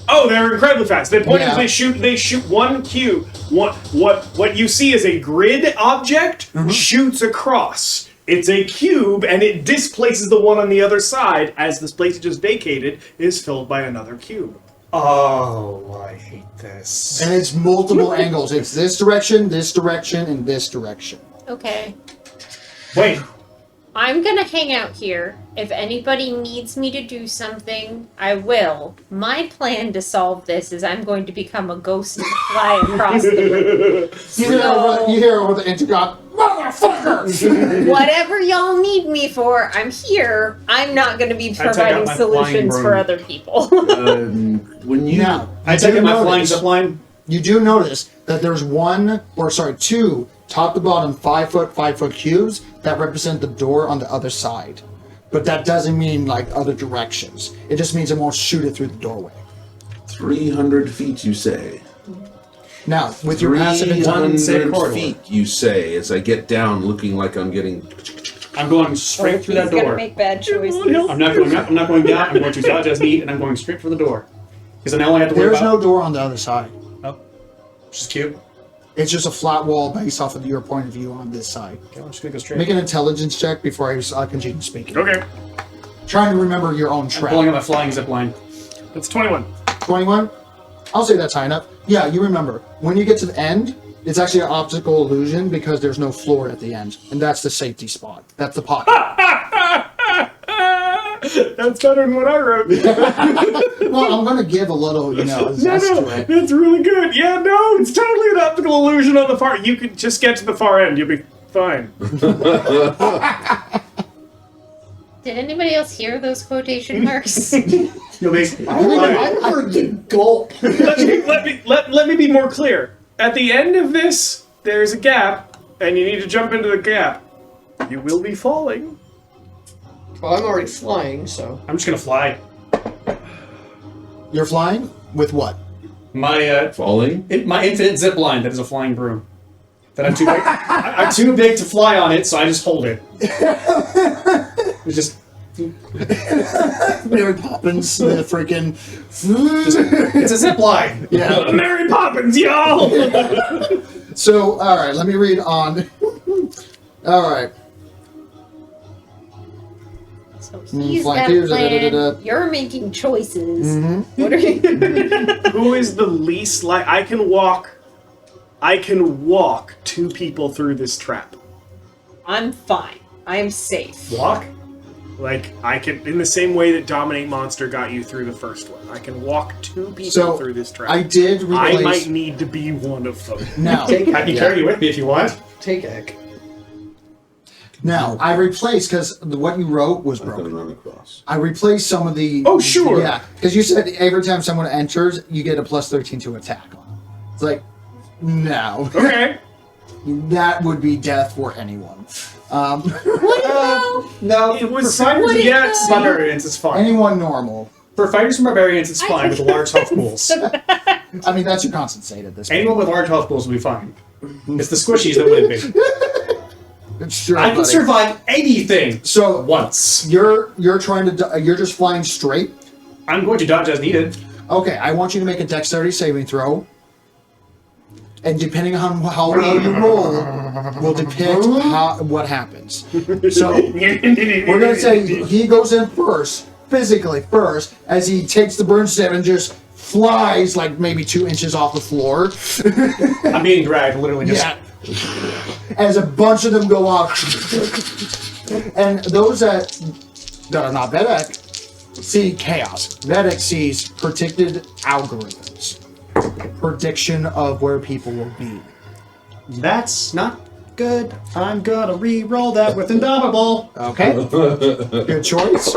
Oh, they're incredibly fast. The point Yeah. is they shoot one cube. What you see is a grid object shoots across. It's a cube, and it displaces the one on the other side as the space it just vacated is filled by another cube. Oh, I hate this. And it's multiple angles. It's this direction, and this direction. Okay. Wait, I'm gonna hang out here. If anybody needs me to do something, I will. My plan to solve this is I'm going to become a ghost and fly across the room. You hear over the intercom, motherfucker! Whatever y'all need me for, I'm here. I'm not gonna be take out providing my flying solutions for broom. other people. When you Now, I take out my flying zip line. You do notice that there's two top to bottom 5-foot cubes that represent the door on the other side. But that doesn't mean like other directions. It just means it won't shoot it through the doorway. 300 feet, you say. Now, with your passive intelligence, 300 corridor. feet, you say, as I get down, looking like I'm getting. I'm going straight through that He's gonna door. make bad choices. I'm not going up. I'm not going down. I'm going to dodge as need, and I'm going straight for the door. Because then I only have to worry there's no about. door on the other side. Oh, just cube. It's just a flat wall based off of your point of view on this side. Okay, I'm just gonna go straight. Make an intelligence check before I continue speaking. Okay, Trying to remember your own I'm pulling trap. out my flying zip line. that's 21. 21? I'll say that's high enough. Yeah, you remember. When you get to the end, it's actually an optical illusion because there's no floor at the end. And that's the safety spot. That's the pocket. That's better than what I wrote. Well, I'm going to give a little, zest to it. That's really good. Yeah, no, it's totally an optical illusion on the far. You could just get to the far end. You'll be fine. Did anybody else hear those quotation marks? You'll be. I heard the gulp. let me be more clear. At the end of this, there's a gap, and you need to jump into the gap. You will be falling. Well, I'm already flying, so. I'm just gonna fly. You're flying? With what? My Falling? my infinite zip line that is a flying broom. That I'm too big. I'm too big to fly on it, so I just hold it. It's just. Mary Poppins, the freaking. It's a zip line. Yeah. Mary Poppins, y'all! So, alright, let me read on. Alright. So he's flying got a cubes, plan. You're making choices. What are you? Who is the least like? I can walk I can walk 2 people through this trap. I'm fine. I am safe. Walk? Like, I can, in the same way that Dominate Monster got you through the first one, I can walk 2 people So, through this trap. I did replace... I might need to be one of them. Now, Take I can carry you with me if you want. Take Eck. now, I replaced, because what you wrote was I'm gonna broken. run across. I replaced some of the... Oh, sure. Yeah, because you said every time someone enters, you get a plus 13 to attack. It's like, no. Okay. That would be death for anyone. No, It was for fighters What and is- barbarians, it's fine. Anyone normal. For fighters and barbarians, it's fine with large health pools. I mean, that's your constant state at this point. Anyone with large health pools will be fine. It's the squishies that wouldn't be. Sure, I can buddy. survive anything So once. you're trying to you're just flying straight. I'm going to dodge as needed. Okay, I want you to make a dexterity saving throw, and depending on how well you roll, will depict what happens. So we're gonna say he goes in first, physically first, as he takes the burn stem and just flies like maybe 2 inches off the floor. I'm being dragged, literally just. Yeah. As a bunch of them go off, and those that are not Veddick see chaos. Veddick sees predicted algorithms, prediction of where people will be. That's not good. I'm gonna re-roll that with Indomitable. Okay, good choice.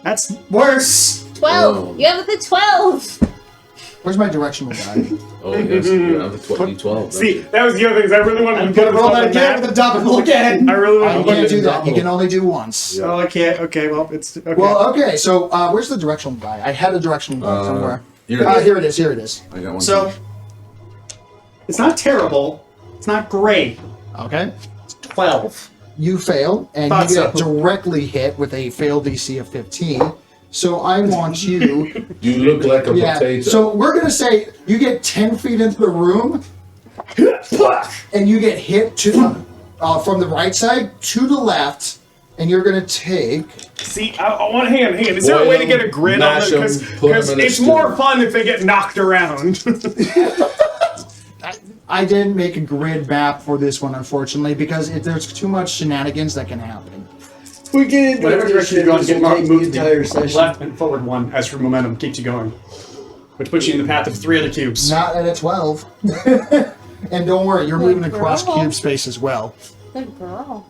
That's worse. 12. You have the 12. Where's my directional guide? Oh, yes, you have the 12. See, that was the other thing. Is I really wanted I'm to put gonna this roll on that the again map. with Indomitable again. I really You wanted to put can't it do in that. You can only do once. Oh, I can't. Okay, well, it's okay. Well, okay. So where's the directional guide? I had a directional guide somewhere. Here it is. Here it is. Here it is. I got one. So it's not terrible. It's not great. Okay. 12. You fail, and Thought you get so. directly hit with a failed DC of 15. So I want you... You look like a yeah, potato. so we're going to say you get 10 feet into the room, and you get hit to from the right side to the left, and you're going to take... See, I want hand. Is there a way to get a grid on Mash this? 'em, put 'em Because in a it's stew. more fun if they get knocked around. I didn't make a grid map for this one, unfortunately, because there's too much shenanigans that can happen. We get into Whatever this direction shit, you're going, this get will marked, take move the entire session. left and forward one as for momentum keeps you going, which puts you in the path of 3 other cubes. Not at a 12. And don't worry, you're moving across girl. cube space as well. Good girl.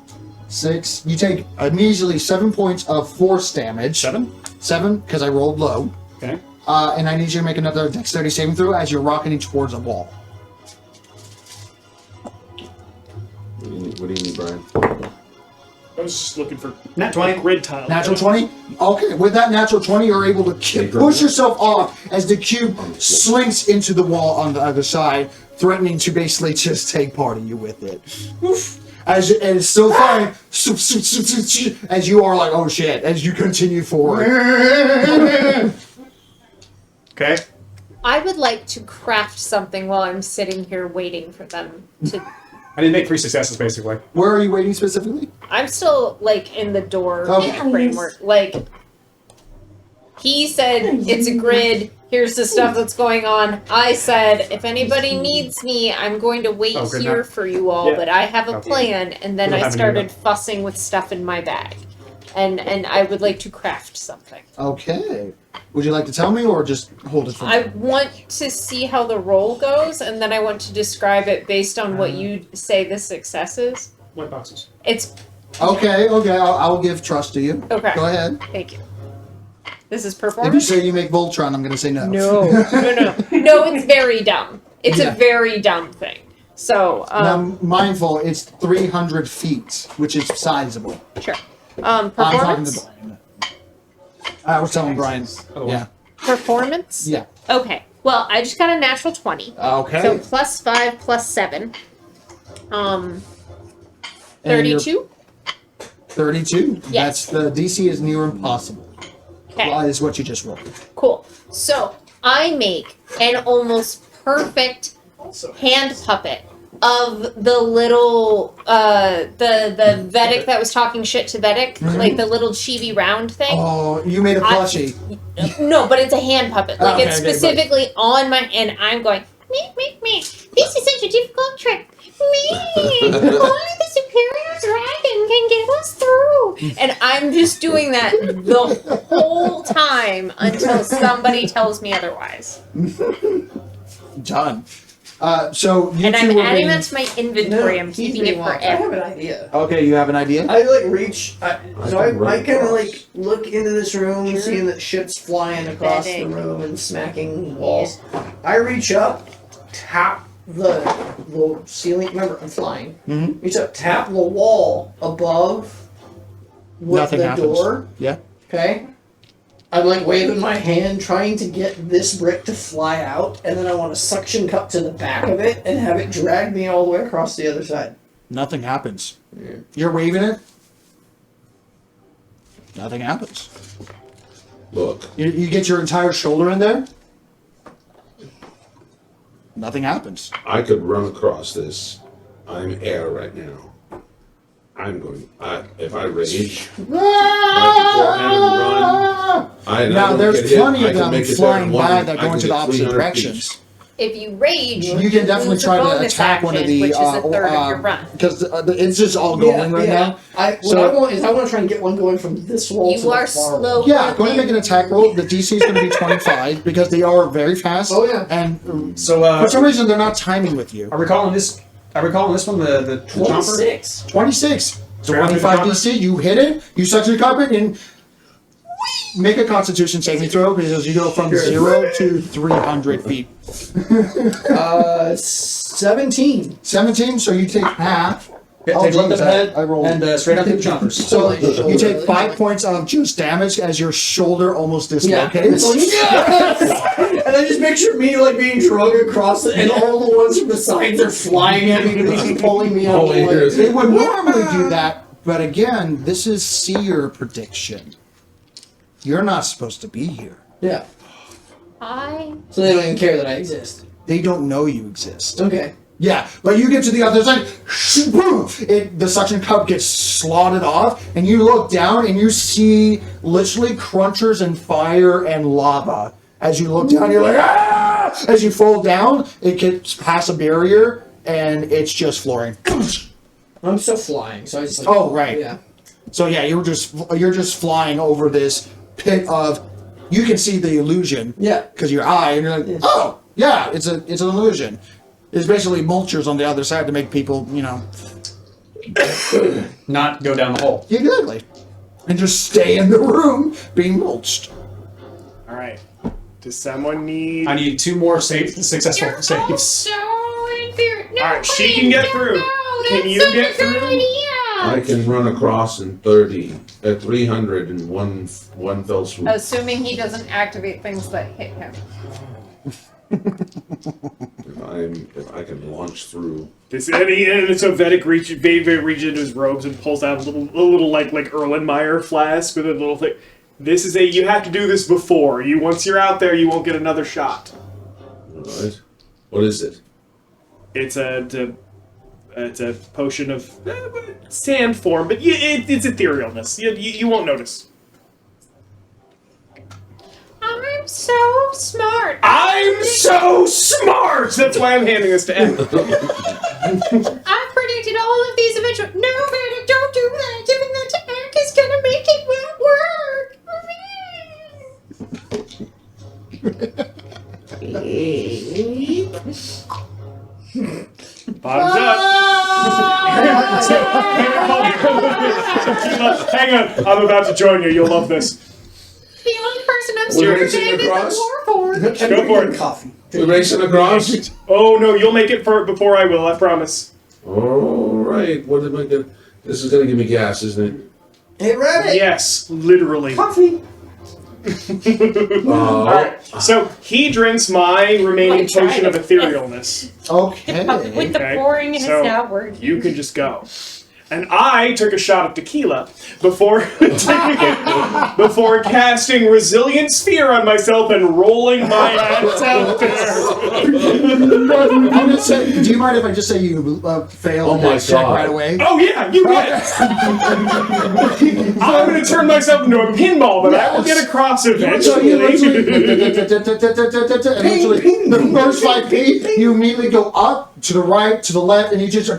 6. You take immediately 7 points of force damage. 7. 7, because I rolled low. Okay. And I need you to make another dexterity saving throw as you're rocketing towards a wall. What do you need, Brian? I was just looking for Nat 20. grid tile. Natural 20? Okay, with that natural 20, you're able to push yourself off as the cube slinks into the wall on the other side, threatening to basically just take part of you with it. Oof. And it's still fine, as you are like, oh shit, as you continue forward. Okay. I would like to craft something while I'm sitting here waiting for them to. I didn't make 3 successes, basically. Where are you waiting specifically? I'm still like in the door Okay. framework. Like he said, it's a grid. Here's the stuff that's going on. I said, if anybody needs me, I'm going to wait Oh, good here enough. for you all. Yeah. But I have a Okay. plan, and then We don't I have any started of fussing with stuff in my bag, and I would like to craft something. Okay. Would you like to tell me or just hold it for I me? want to see how the roll goes, and then I want to describe it based on what you say the success is. White boxes. It's Okay, I'll give trust to you. okay. Go ahead. Thank you. This is If you performance. say you make Voltron, I'm going to say no. No, no, it's very dumb. It's Yeah. a very dumb thing. So, Now, mindful, it's 300 feet, which is sizable. sure. I'm talking Performance. to Brian. I was telling Brian. Oh, Yeah. Performance. Yeah. Okay. Well, I just got a natural 20. Okay. So +5 +7. And you're 32. 32. Yes. That's the DC is near impossible. Okay. Is what you just rolled. Cool. So I make an almost perfect hand puppet of the little the Veddick that was talking shit to Veddick, like the little chibi round thing. Oh, you made a plushie. No, but it's a hand puppet. Like Okay, it's okay, specifically on my, and I'm going meek meek meek, This is such a difficult trick. Me, only the superior dragon can get us through. And I'm just doing that the whole time until somebody tells me otherwise. Done. So you And two I'm were adding being... that to my inventory. I'm keeping it I have forever. an idea. Okay, you have an idea? I reach. I can run kind of across. look into this room, seeing that shit's flying across the Veddick. room and smacking walls. I reach up, tap the ceiling. Remember, I'm flying. Mhm. Reach up, tap the wall above with Nothing the happens. door. Yeah. Okay. I'm waving my hand, trying to get this brick to fly out, and then I want a suction cup to the back of it and have it drag me all the way across the other side. Nothing happens. You're waving it? Nothing happens. Look, You get your entire shoulder in there? Nothing happens. I could run across this. I'm air right now. I'm going. If I rage, Now, there's plenty of them flying by that I go can into get the opposite 300 directions. feet. If you rage, You can definitely lose a try to bonus attack one of action, the... which is a third of your run. Because it's just all going right now. What So- I want is I want to try and get one going from this wall to You the are far wall. slow. Yeah, go ahead and make an attack roll. The DC is going to be 25 because they are very fast. Oh, yeah. And So, for some reason, they're not timing with you. are we calling this one the chomper? 26. 26. So Straight up 25 to the DC, you hit it, you suction cup it, and make a Constitution saving throw because you go from 0 to 300 feet. 17. 17, so you take half. Yeah, Oh, take left geez, up ahead I rolled. and straight up to the chompers. So you take 5 points of juice damage as your shoulder almost Yeah. dislocates. And I just picture me being drug across it, and all the ones from the sides are flying at me and pulling me out. Oh, wait, here's- They would normally do that, but again, this is seer prediction. You're not supposed to be here. Yeah. I So they don't even care that I exist. They don't know you exist. Okay. Yeah, but you get to the other side, boom! The suction cup gets slotted off, and you look down and you see literally crunchers and fire and lava. As you look down, you're like, ah! As you fall down, it gets past a barrier, and it's just flooring. I'm still flying, so I just Oh, right. Yeah. So yeah, you're just flying over this pit of. You can see the illusion. Yeah. Because your eye, and you're like, oh, yeah, it's an illusion. It's basically mulchers on the other side to make people, Not go down the hole. exactly, and just stay in the room being mulched. All right. Does someone need? I need 2 more successful You're saves. so inferior. No, All right, she please, can get no, through. no, Can that's you such get a good through? I idea. can run across in 300 in one fell swoop. Assuming he doesn't activate things that hit him. If I can launch through. And so Veddick reaches into his robes and pulls out a little like Erlenmeyer flask with a little thing. This is you have to do this before. Once you're out there, you won't get another shot. All right. What is it? It's a potion of sand form, but it's etherealness. You won't notice. I'm so smart. I'm so smart! That's why I'm handing this to Em. I've predicted all of these eventually. No, Veddick, don't do that. Giving that to Eric is gonna make it Bottoms up. Hang on, I'm about to join you. You'll love this. The only person I'm We're sure racing is the across? Warforged. Go for it. Coffee. We're racing across? Oh no, you'll make it before I will. I promise. All right. What am I going to... This is going to give me gas, isn't it? Hey, Reddit. Yes, literally. Coffee. All Alright, so he drinks my remaining I tried potion of it. etherealness. Okay. With the Okay, pouring and so it's not working. You can just go. And I took a shot of tequila before before casting Resilient Sphere on myself and rolling my ass out there. I'm gonna say, do you mind if I just say you fail Oh my that check God. right away? Oh yeah, you bet. I'm going to turn myself into a pinball, but I will get across So you eventually. literally, the first 5 feet, you immediately go up, to the right, to the left, and you just. I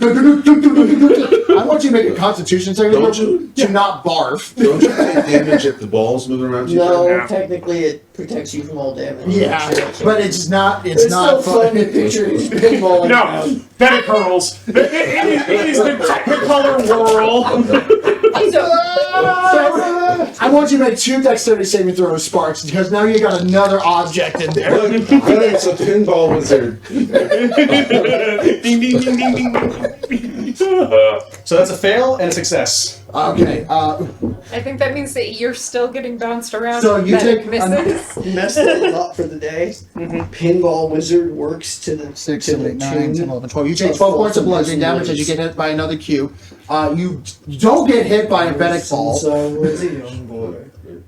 want you to make a Constitution saving throw to not barf. Don't you take damage if the ball's moving around too No, Yeah. technically it protects you from all damage. Yeah, but it's not. It's It's not still fun to picture just pinballing No, around. Veddick hurls. It is the Technicolor whirl. I want you to make 2 dexterity saving throws, Sparks, because now you got another object in there. But it's a pinball wizard. Ding, ding, ding, ding, ding, ding. So that's a fail and a success. Okay, I think that means that you're still getting bounced around. So you Veddick take misses. Messed it up for the day. Pinball wizard works to the 6, to 7, the 8, 9, 10, tune 11, 12. You take of 12 points of full bludgeoning damage as you get hit by another cube. You don't get hit by a Veddick ball. Since I was a young boy,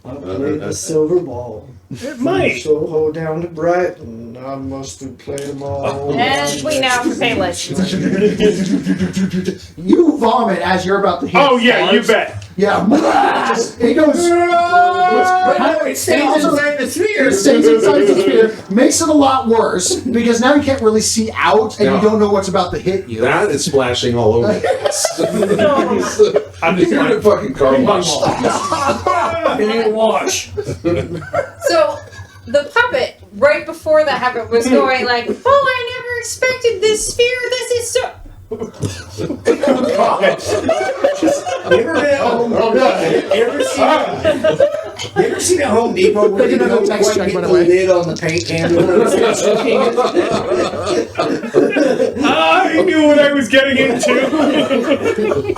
I played the silver ball. It might. So hold down to Brighton, I must have played them all. And we now have a Payless. You vomit as you're about to hit. Oh yeah, you Sparks. bet. Yeah. It goes. It stays inside the sphere. It stays inside the sphere. Makes it a lot worse because now you can't really see out and No. you don't know what's about to hit you. That is splashing all over. I'm just You're in a going fucking car wash. Wash. So the puppet, right before that happened, was going like, "Oh, I never expected this sphere. This is so." You ever been at Home You ever seen at Home Depot where you Take another don't text quite check, get by the the way. lid on the paint can? I knew what I was getting into.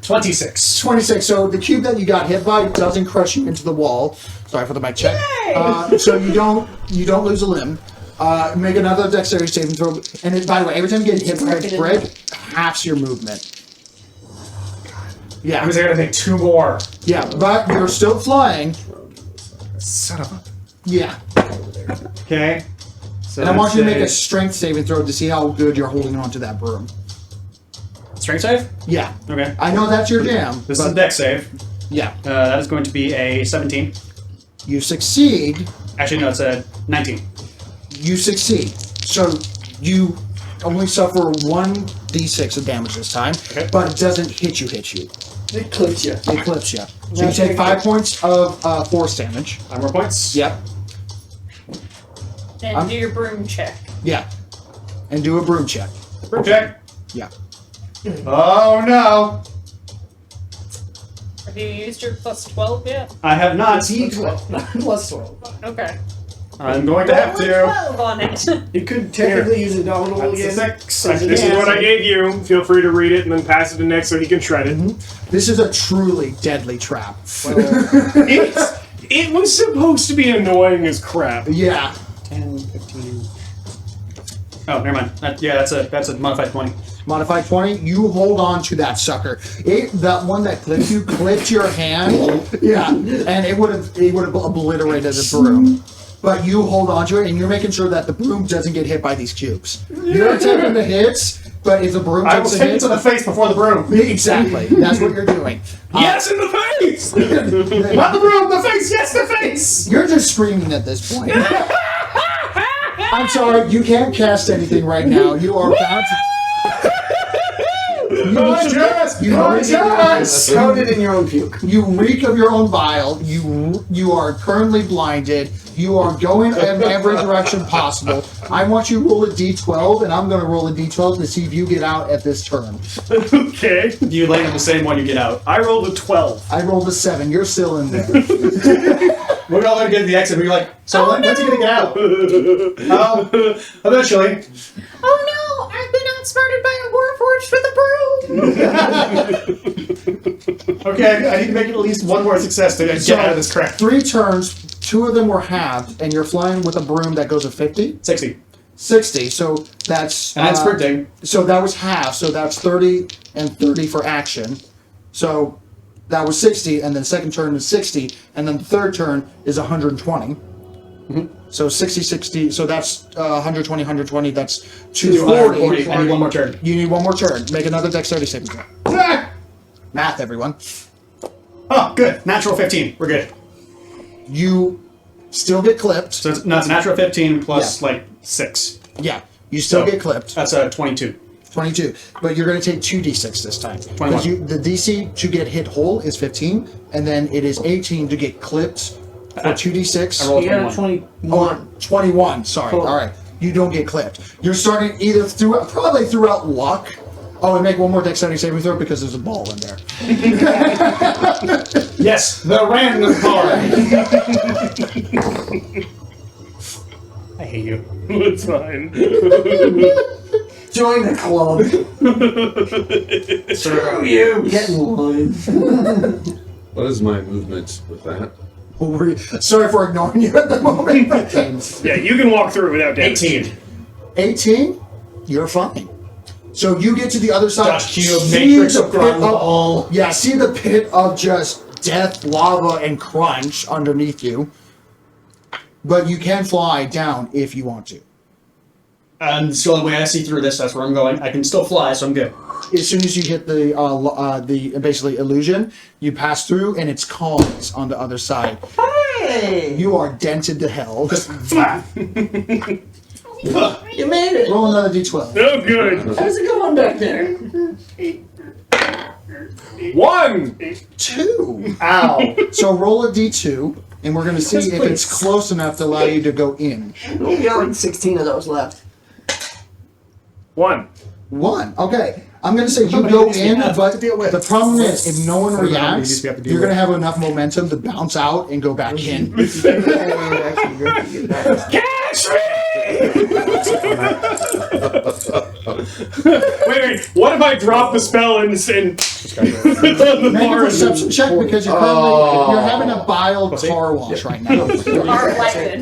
26. 26. So the cube that you got hit by doesn't crush you into the wall. Sorry for the mic check. So you don't lose a limb. Make another dexterity saving throw. And by the way, every time you get hit by a brick, halves your movement. That Yeah, means I gotta make 2 more. yeah, but you're still flying. Son of a. Yeah, Okay. So and I want you to make a that's strength saving throw to see how good you're holding on to that broom. strength save? Yeah, Okay. I know that's your jam. This is a but dex save. yeah, That is going to be a 17. you succeed. Actually, no, it's a 19. You succeed. So you only suffer 1d6 of damage this time, Okay. but it doesn't hit you. It clips you. It clips you. So you take 5 points of force damage. 5 more points. Yep. And do your broom check. Yeah. And do a broom check. Broom check. Yeah. Oh no! Have you used your plus 12 yet? I have not. D12. Plus 12. Okay. I'm going to have Roll a to. 12 on it. You could technically use a domino That's a again. 6. This is what I gave you. Feel free to read it and then pass it to Nick so he can shred it. This is a truly deadly trap. It was supposed to be annoying as crap. Yeah. 10, 15. Oh, never mind. That's a modified 20. Modified 20, you hold on to that sucker. That one that clipped you clipped your hand. Yeah. And it would have obliterated the broom. But you hold on to it and you're making sure that the broom doesn't get hit by these cubes. You're taking the hits, but if the broom I will takes a take it hit, to the face before the broom. exactly. That's what you're doing. Yes, in the face! Not the broom, the face! Yes, the face! You're just screaming at this point. I'm sorry, you can't cast anything right now. You are bound to. Coated in your own puke. You reek of your own bile. You are currently blinded. You are going in every direction possible. I want you to roll a d12, and I'm going to roll a d12 to see if you get out at this turn. Okay. You land on the same one, you get out. I rolled a 12. I rolled a 7. You're still in there. We're all gonna get to the exit, but you're like, so when's he gonna get out? Eventually. Oh no! I've been outsmarted by a warforged with a broom! Okay, I need to make it at least one more success to get out of this crap. 3 turns, 2 of them were halved, and you're flying with a broom that goes at 50? 60. 60, so that's... And that's sprinting. So that was half, so that's 30 and 30 for action. So that was 60, and then second turn is 60, and then the third turn is 120. So 60, 60, so that's 120, 120, that's 240. I need one more turn. You need one more turn. Make another dexterity saving throw. Math, everyone. Oh, good. Natural 15. We're good. You still get clipped. So it's natural 15 plus Yeah. like 6. Yeah, you still get clipped. That's a 22. 22. But you're going to take 2d6 this time. 21. The DC to get hit whole is 15, and then it is 18 to get clipped for 2d6. I rolled You got a 21. 21. 21, sorry. Cool. All right. You don't get clipped. You're starting either probably throughout luck. Oh, and make one more dexterity saving throw because there's a ball in there. Yes, the random card. I hate you. It's fine. Join the club. Screw You get in line. What is my movement with that? Sorry for ignoring you at the moment. Yeah, you can walk through it without damage. 18. 18, you're fine. So you get to the other side. Dutch cube, see matrix the of pit grumble. Yeah, see the pit of just death, lava, and crunch underneath you. But you can fly down if you want to. And it's the only way I see through this. That's where I'm going. I can still fly, so I'm good. As soon as you hit the basically illusion, you pass through, and it's calms on the other side. Hey! You are dented to hell. Flat. You made it! Roll another d12. Oh, good. How's it going back there? 1. 2. Ow. So roll a d2, and we're going to see Yes, if please. it's close enough to allow you to go in. We got like 16 of those left. 1. 1. Okay. I'm going to say you many go of these we in, have but to deal with? the problem is if no one I don't know how many of reacts, these we have to deal you're going to with. have enough momentum to bounce out and go back in. Catch me! wait. What if I drop the spell and on the Make a bar? perception check because you're currently you're having a bile car wash right now. Our weapon.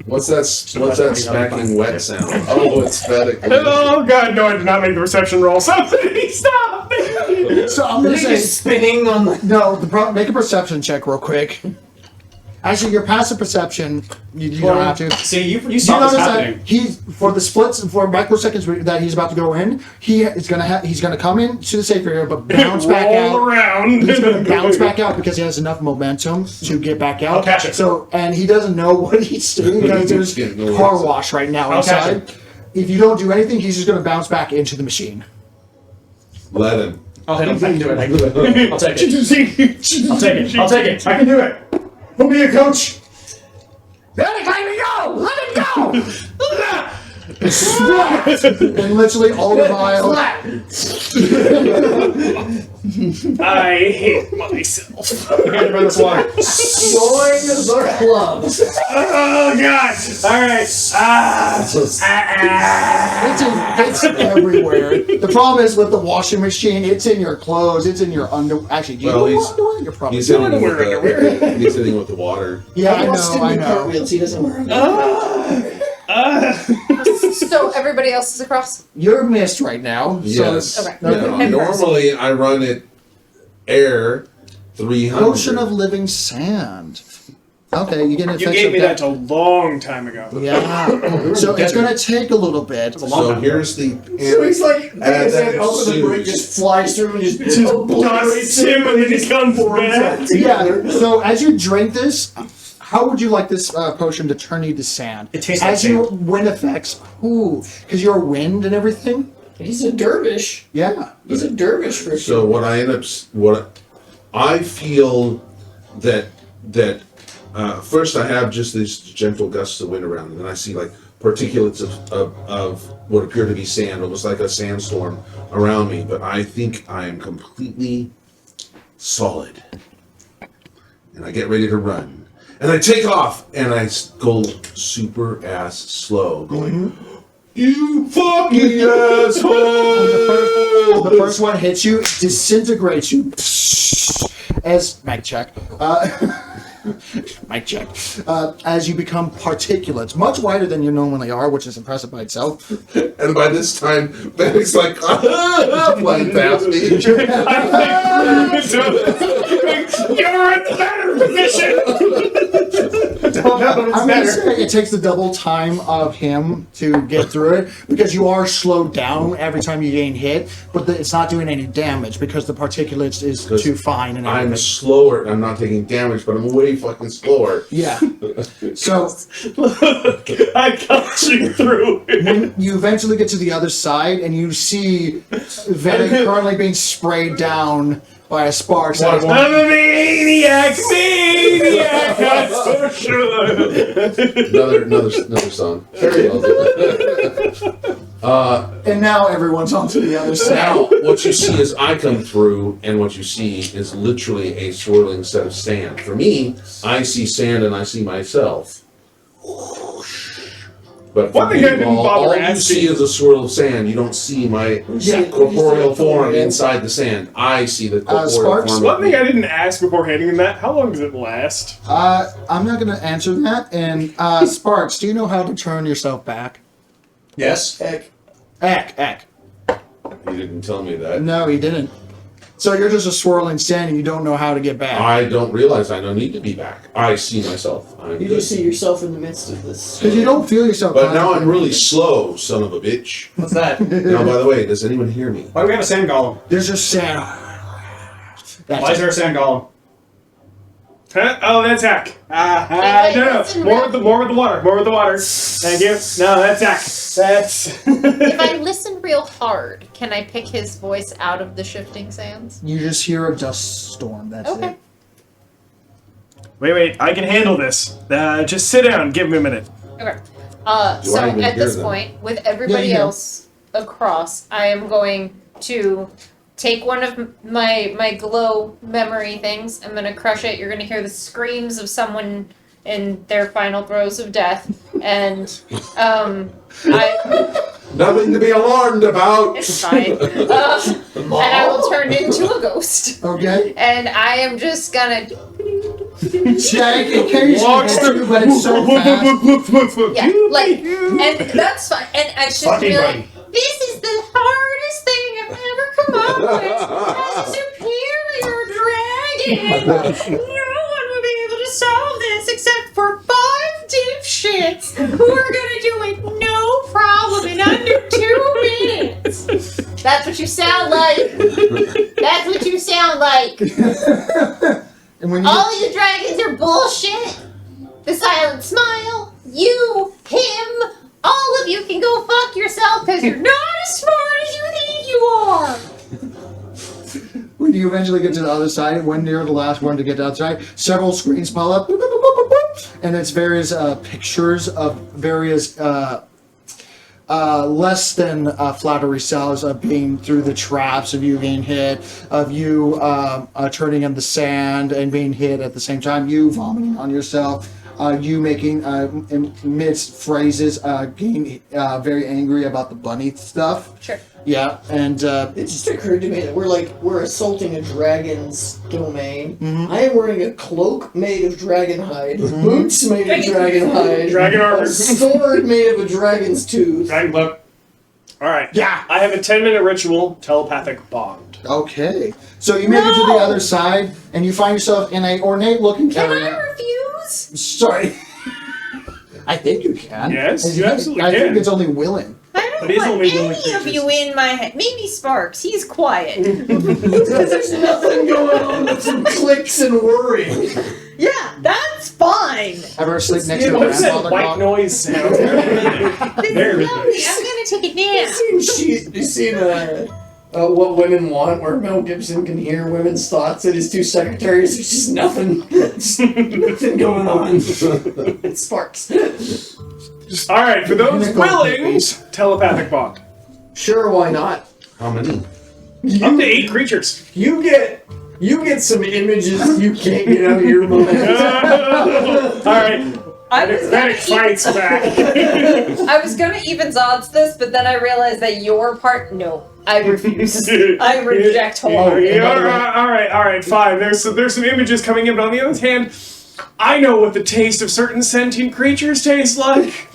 What's that smacking wet sound? Oh, it's Veddick. Oh god, no, I did not make the reception roll. Somebody stop me! So I'm going to say Spinning on the. no. Make a perception check real quick. Actually, your passive perception, you don't have to. See, you You saw this notice happening. that he's for the splits for microseconds that he's about to go in. He's gonna come in to the safe area, but bounce back Roll out. around. He's gonna bounce back out because he has enough momentum to get back out. I'll catch it. So and he doesn't know what he's doing because there's car wash right now I'll catch inside. If you don't do anything, he's just gonna bounce back into the machine. Let him. I'll hit him. I can do it. I can do it. I'll take it. I'll take it. I'll take it. I can do it. Put me a coach. Veddick, let him go! Let him go! And literally all the vials. I hate myself. Here, bring this water. Join the club. Oh god! Alright. It's everywhere. The problem is with the washing machine, it's in your clothes, it's in your underwear. Actually, do you Well, know he's- underwear? You're probably He's hitting Underwear. with the water. Yeah, I Austin know, I do know. cartwheels, he doesn't wear them. So everybody else is across? You're missed right now. Yes. So, Okay. Yeah, normally I run it air 300. Potion of living sand. Okay, you get an You effect gave of me that a long time ago. Yeah. So it's going to take a little bit. So here's the. So he's like, And then open the brick, suits. just flies through and just Dusts him and then he comes back. Yeah. So as you drink this, how would you like this potion to turn you to sand? It tastes like as your wind effects. Ooh, because you're wind and everything. He's a dervish. Yeah. He's a dervish for So sure. what I end up, what I feel that first I have just these gentle gusts of wind around, and then I see like particulates of what appear to be sand, almost like a sandstorm around me. But I think I am completely solid, and I get ready to run, and I take off, and I go super ass slow, going. You fucking asshole! The first one hits you, disintegrates you. As mag check. Mic check. As you become particulates, much wider than you normally are, which is impressive by itself. And by this time, Veddick's like, flying past me. You're in the better position. Don't know if it's I'm going to better. say it takes the double time of him to get through it because you are slowed down every time you gain hit, but it's not doing any damage because the particulates is too fine and everything. I'm slower. I'm not taking damage, but I'm way fucking slower. Yeah. So I got you through. when you eventually get to the other side and you see Veddick currently being sprayed down by a spark. I'm a maniac, that's for sure. Another song. Very well. And now everyone's onto the other side. Now, what you see as I come through, and what you see is literally a swirling set of sand. For me, I see sand and I see myself. But for One thing I didn't people, bother all you asking- see is a swirl of sand. You don't see my corporeal form inside the sand. I see the corporeal Sparks? form. One of thing me. I didn't ask before handing him that, how long does it last? I'm not going to answer that. And Sparks, do you know how to turn yourself back? Yes. Heck. Eck. He didn't tell me that. No, he didn't. So you're just a swirling sand and you don't know how to get back. I don't realize I don't need to be back. I see myself. I'm You good. just see yourself in the midst of this. Because you don't feel yourself. But now I'm really slow, son of a bitch. What's that? Now, by the way, does anyone hear me? Why do we have a sand golem? There's just sand. Why is there a sand golem? Huh? Oh, that's Hack. listen No. real- More with the water. More with the water. Thank you. No, that's Hack. That's. If I listen real hard, can I pick his voice out of the shifting sands? You just hear a dust storm. That's Okay. it. Wait. I can handle this. Just sit down. Give me a minute. Okay. Do So I even at hear this them? point, with everybody Yeah. else across, I am going to take one of my glow memory things. I'm gonna crush it. You're gonna hear the screams of someone in their final throes of death, and Nothing to be alarmed about. it's fine. And I will turn into a ghost, Okay. and I am just gonna. Jack occasionally Walks hits through- you, but it's so fast. Yeah, like, and that's fine. And I should Fucking be like, buddy. this is the hardest thing I've ever come up with. As a superior dragon, no one will be able to solve this except for 5 dipshits who are gonna do it no problem in under 2 minutes. That's what you sound like. That's what you sound like. And when you All you dragons are bullshit. The silent smile, you, him, all of you can go fuck yourself because you're not as smart as you think you are. when you eventually get to the other side, when you're the last one to get outside, several screens pop up, boop, boop, boop, boop, boop, boop, and it's various pictures of various less than flattery cells of being through the traps, of you being hit, of you turning in the sand and being hit at the same time, you vomiting on yourself, you making mixed phrases, getting very angry about the bunny stuff. Sure. Yeah, and It just occurred to me that we're assaulting a dragon's domain. Mm-hmm. I am wearing a cloak made of dragon hide, boots made of dragon hide, Dragon armor. a sword made of a dragon's tooth. Dragon cloak. All right. yeah. I have a 10-minute ritual telepathic bond. Okay, so you make it to the No! other side, and you find yourself in a ornate-looking Can I area. refuse? Sorry. I think you can. Yes, I you absolutely I can. think it's only willing. I don't But he's want only willing any of creatures. you in my head. Maybe Sparks. He's quiet. Because there's nothing going on but some clicks and worry. Yeah, that's fine. Ever sleep next to You a know, What's that grandfather white clock? noise sound? This Very is lovely. I'm gonna take a nap. You seen What Women Want, where Mel Gibson can hear women's thoughts and his 2 secretaries. There's just nothing. Just nothing going on. It sparks. All right, for those Pinnacle willing, babies. telepathic bond. Sure, why not? How many? Up to 8 creatures. You get some images you can't get out of your mind. All right. I was Veddick fights back. I was gonna evens odds this, but then I realized that your part. No, I refuse. I reject Oh, wholeheartedly. yeah, all right, fine. There's some images coming in, but on the other hand, I know what the taste of certain sentient creatures tastes like.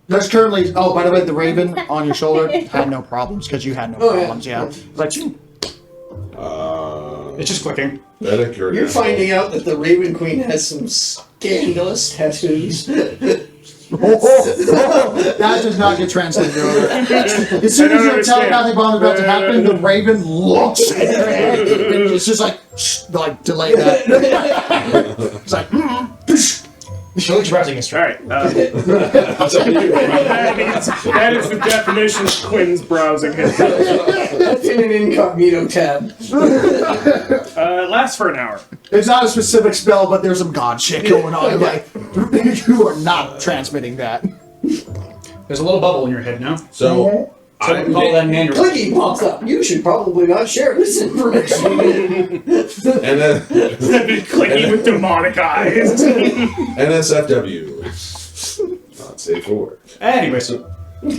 There's currently. Oh, by the way, the raven on your shoulder had no problems because you had no problems. Yeah. It's like, It's just clicking. Veddick, You're finding out that the Raven Queen has some scandalous tattoos. that does not get translated over. As soon as you're telling Bonnie about to happen, the raven looks at your head. And it's just like delay that. It's like, She'll expressing his All right. That is the definition of Quinn's browsing history. That's in an incognito tab. Lasts for an hour. it's not a specific spell, but there's some god shit going on. Like, you are not transmitting that. There's a little bubble in your head now. So, So we call that manual. Clicky pops up. You should probably not share this information. and then Clicky with demonic eyes. NSFW. Not safe for work. Anyway, so Let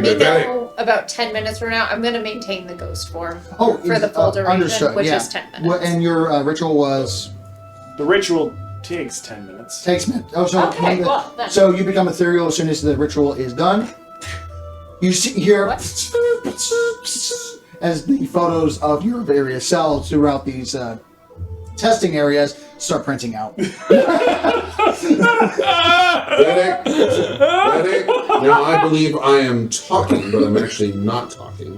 me know about 10 minutes from now. I'm going to maintain the ghost form for the full duration, understood, which yeah. is 10 minutes. And your ritual was The ritual takes 10 minutes. takes minutes. Oh, so Okay, well, then. so you become ethereal as soon as the ritual is done. You see here as the photos of your various cells throughout these testing areas start printing out. Veddick. Now I believe I am talking, but I'm actually not talking.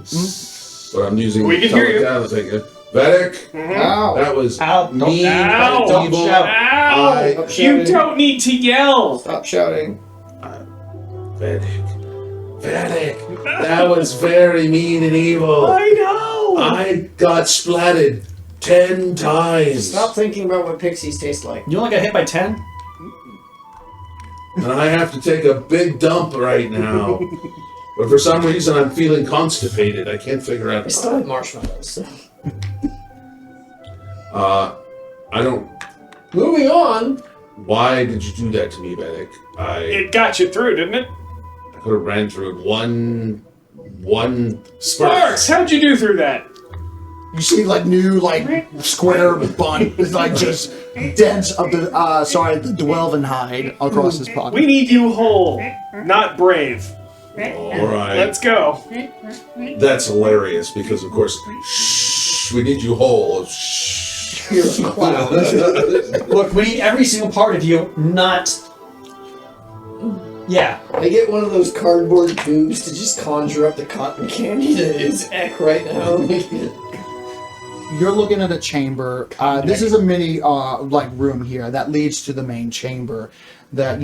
But I'm using We can hear you. telepathic. Veddick, Ow. that was Ow. mean Ow. and evil. Ow. Ow! You don't need to yell. Stop shouting. Veddick, that was very mean and evil. I know. I got splatted 10 times. Stop thinking about what pixies taste like. you only got hit by 10? And I have to take a big dump right now. But for some reason I'm feeling constipated. I can't figure out I still have marshmallows. So. I don't. Moving on. Why did you do that to me, Veddick? I It got you through, didn't it? could have ran through it one Sparks, how'd you do through that? You see new square bun with just dents of the the dwelven hide across his pocket. We need you whole, not brave. All right. Let's go. That's hilarious because, of course, shh, we need you whole. Shh. You're a clown. Look, we need every single part of you, not... Yeah. I get one of those cardboard tubes to just conjure up the cotton candy that is Eck right now. You're looking at a chamber. This is a mini room here that leads to the main chamber. That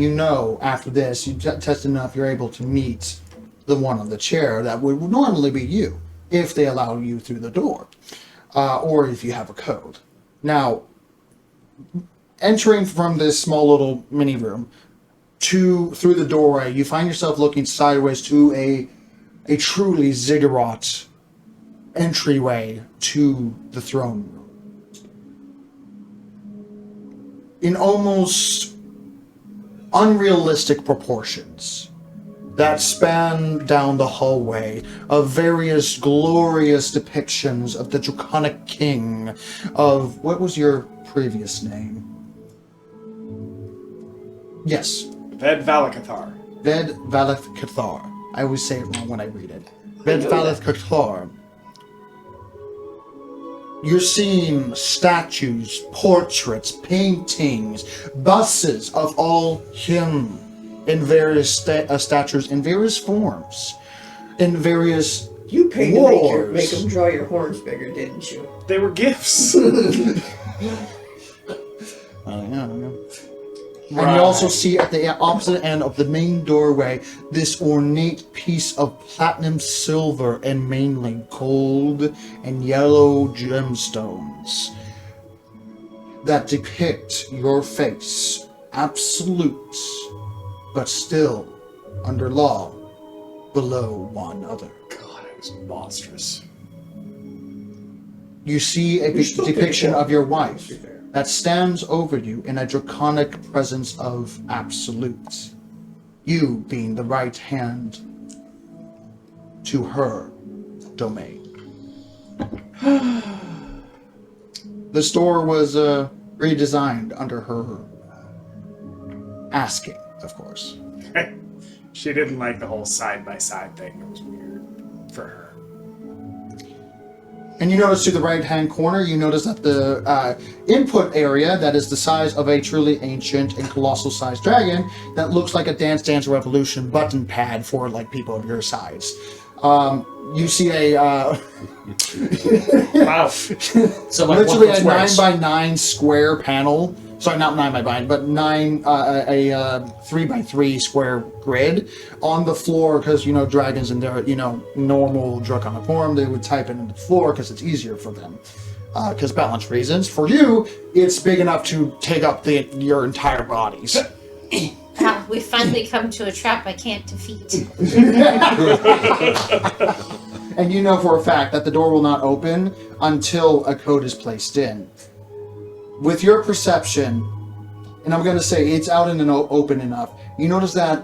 after this, you test enough, you're able to meet the one on the chair that would normally be you if they allow you through the door, or if you have a code. Now, entering from this small little mini room through the doorway, you find yourself looking sideways to a truly ziggurat entryway to the throne room. In almost unrealistic proportions that span down the hallway of various glorious depictions of the Draconic King of... What was your previous name? Yes. Ved Valakathar. Ved Valeth Cathar. I always say it wrong when I read it. Ved Valeth Cathar. You're seeing statues, portraits, paintings, busts of all him in various statures, in various forms, in various You paid to wars. make them draw your horns bigger, didn't you? They were gifts. And you also see at the opposite end of the main doorway this ornate piece of platinum silver and mainly gold and yellow gemstones that depict your face, absolute, but still under law, below one other. God, it was monstrous. You see a depiction of your wife that stands over you in a draconic presence of absolute. You being the right hand to her domain. The store was redesigned under her asking, of course. She didn't like the whole side-by-side thing. It was weird for her. And you notice to the right-hand corner, you notice that the input area that is the size of a truly ancient and colossal-sized dragon that looks like a Dance Dance Revolution button pad for like people of your size. You see a Wow. So like literally a 9 squares. by 9 square panel. Sorry, not 9 by 9, but 3 by 3 square grid on the floor, because dragons in their normal draconic form, they would type it into the floor because it's easier for them, because balance reasons. For you, it's big enough to take up your entire bodies. Ah, we finally come to a trap I can't defeat. And you know for a fact that the door will not open until a code is placed in. With your perception, and I'm going to say it's out in the open enough, you notice that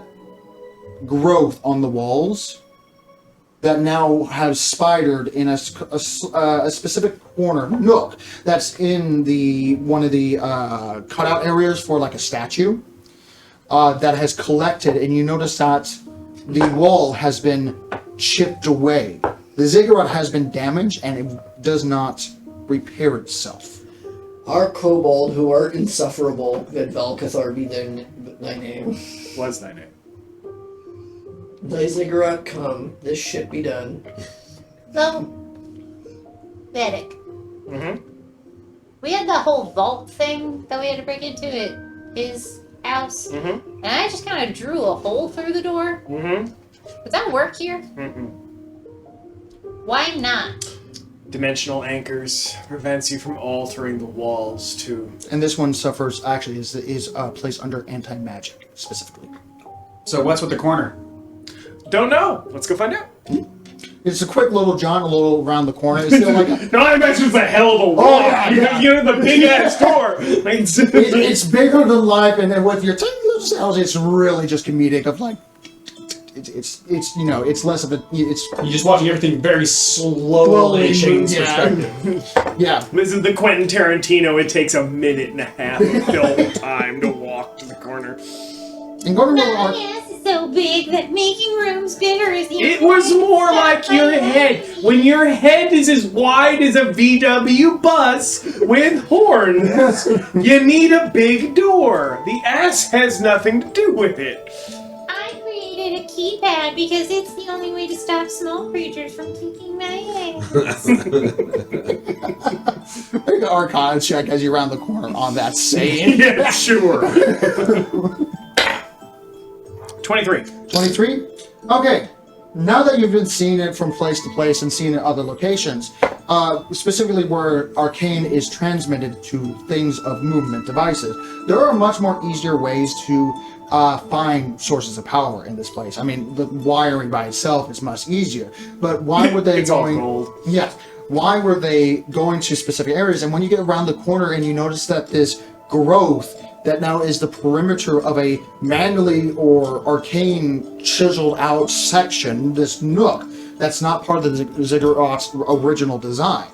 growth on the walls that now have spidered in a specific corner, nook, that's in one of the cutout areas for like a statue that has collected, and you notice that the wall has been chipped away. The ziggurat has been damaged and it does not repair itself. Our kobold, who are insufferable, Veddick be thy name. Was thy name? Thy ziggurat come, this shit be done. So, Veddick, Mm-hmm. we had that whole vault thing that we had to break into at his house, Mm-hmm. and I just kind of drew a hole through the door. Mm-hmm. Does that work here? Mm-mm. Why not? Dimensional anchors prevents you from altering the walls to... And this one suffers, actually, is placed under anti-magic, specifically. So what's with the corner? Don't know. Let's go find out. It's a quick little jaunt, a little around the corner. It's still like No, I imagine it's a hell of a wall. yeah. You're the big-ass door. Like, it's bigger than life, and then with your tiny little cells, it's really just comedic. Of like, it's less of a You're just watching everything very slowly change perspective. Yeah. This is the Quentin Tarantino. It takes a minute and a half of film time to walk to the corner. And go to My the ass is so big that making rooms bigger is the It only was way to more stop like my your head. enemy. When your head is as wide as a VW bus with horns, you need a big door. The ass has nothing to do with it. I created a keypad because it's the only way to stop small creatures from kicking my ass. Make an Arcana check as you round the corner on that saying. Yeah, sure. 23. 23? Okay. Now that you've been seeing it from place to place and seeing it at other locations, specifically where arcane is transmitted to things of movement devices, there are much more easier ways to find sources of power in this place. I mean, the wiring by itself is much easier, but why would they It's all gold. Yes. Why were they going to specific areas? And when you get around the corner and you notice that this growth that now is the perimeter of a manually or arcane chiseled out section, this nook, that's not part of the ziggurat's original design.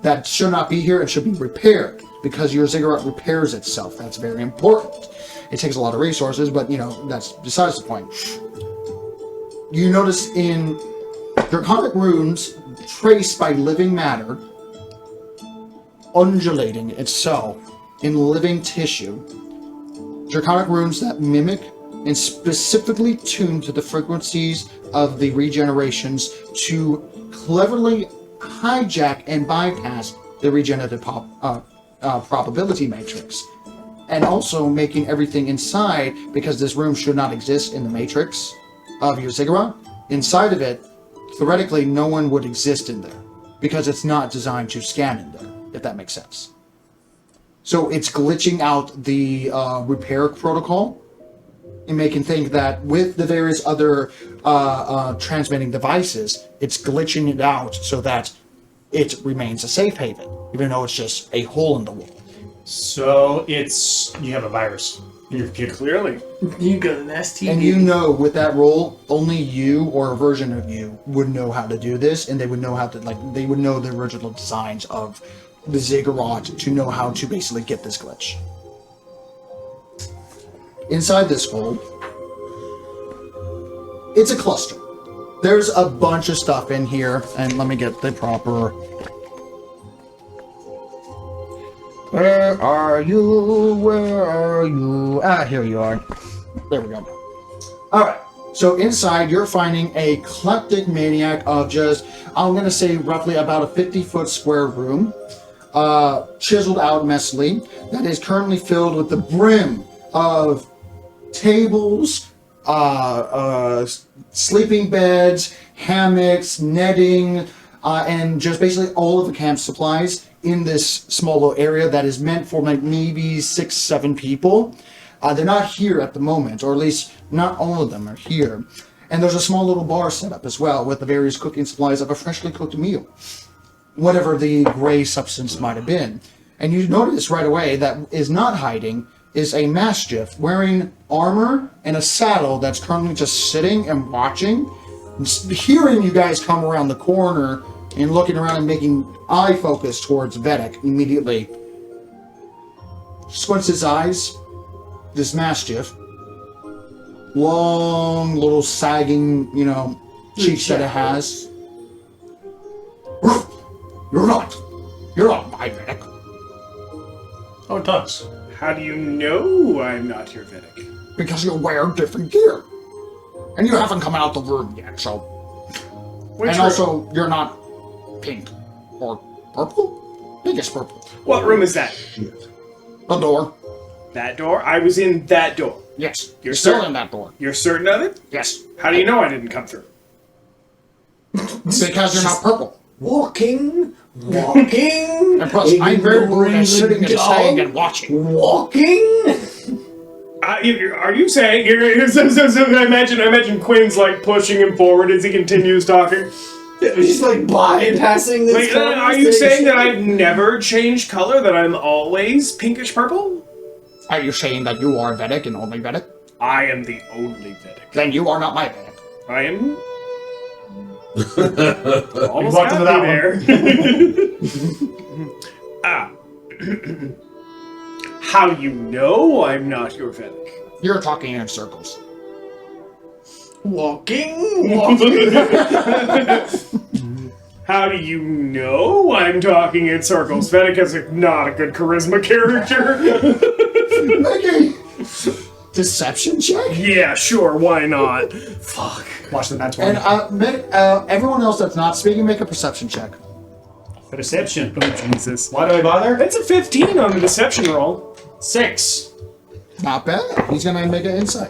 That should not be here and should be repaired, because your ziggurat repairs itself. That's very important. It takes a lot of resources, but that's besides the point. You notice in draconic runes traced by living matter, undulating itself in living tissue, draconic runes that mimic and specifically tune to the frequencies of the regenerations to cleverly hijack and bypass the regenerative probability matrix. And also making everything inside, because this room should not exist in the matrix of your ziggurat, inside of it, theoretically, no one would exist in there, because it's not designed to scan in there, if that makes sense. So it's glitching out the repair protocol and making think that with the various other transmitting devices, it's glitching it out so that it remains a safe haven, even though it's just a hole in the wall. So you have a virus Your computer. Clearly. You got an STD. And you know, with that role, only you or a version of you would know how to do this, and they would know how to, they would know the original designs of the ziggurat to know how to basically get this glitch. Inside this hole, it's a cluster. There's a bunch of stuff in here, and let me get the proper... Where are you? Where are you? Ah, here you are. There we go. Alright, so inside you're finding a eclectic maniac of just, I'm going to say roughly about a 50-foot square room, chiseled out messily, that is currently filled with the brim of tables, sleeping beds, hammocks, netting, and just basically all of the camp supplies in this small little area that is meant for like maybe 6-7 people. They're not here at the moment, or at least not all of them are here. And there's a small little bar set up as well with the various cooking supplies of a freshly cooked meal, whatever the gray substance might have been. And you notice right away that is not hiding is a mastiff wearing armor and a saddle that's currently just sitting and watching, hearing you guys come around the corner and looking around and making eye focus towards Veddick immediately. Squints his eyes. This mastiff, long little sagging, cheeks that it has. You're not my Veddick. Oh, it does. How do you know I'm not your Veddick? Because you wear different gear. And you haven't come out the room yet, so... Which and room? also, you're not pink. Or purple? I think it's purple. What room is that? The door. That door? I was in that door. Yes. You're still certain? in that door. You're certain of it? Yes. How do you know I didn't come through? Because you're not purple. Walking. And plus, I'm very good at sitting and staying and watching. Walking. Are you saying? I imagine Quinn's like pushing him forward as he continues talking. He's like bypassing this. Like, are you saying that I've never changed color? That I'm always pinkish purple? Are you saying that you are Veddick and only Veddick? I am the only Veddick. Then you are not my Veddick. I am. Almost Almost into got that there. How do you know I'm not your Veddick? You're talking in circles. walking. How do you know I'm talking in circles? Veddick is not a good charisma character. Make a deception check. Yeah, sure, why not? Fuck. Watch the nat 20. And everyone else that's not speaking, make a perception check. Deception. Oh, Jesus. Why do I bother? It's a 15 on the deception roll. 6. Not bad. He's gonna make an insight.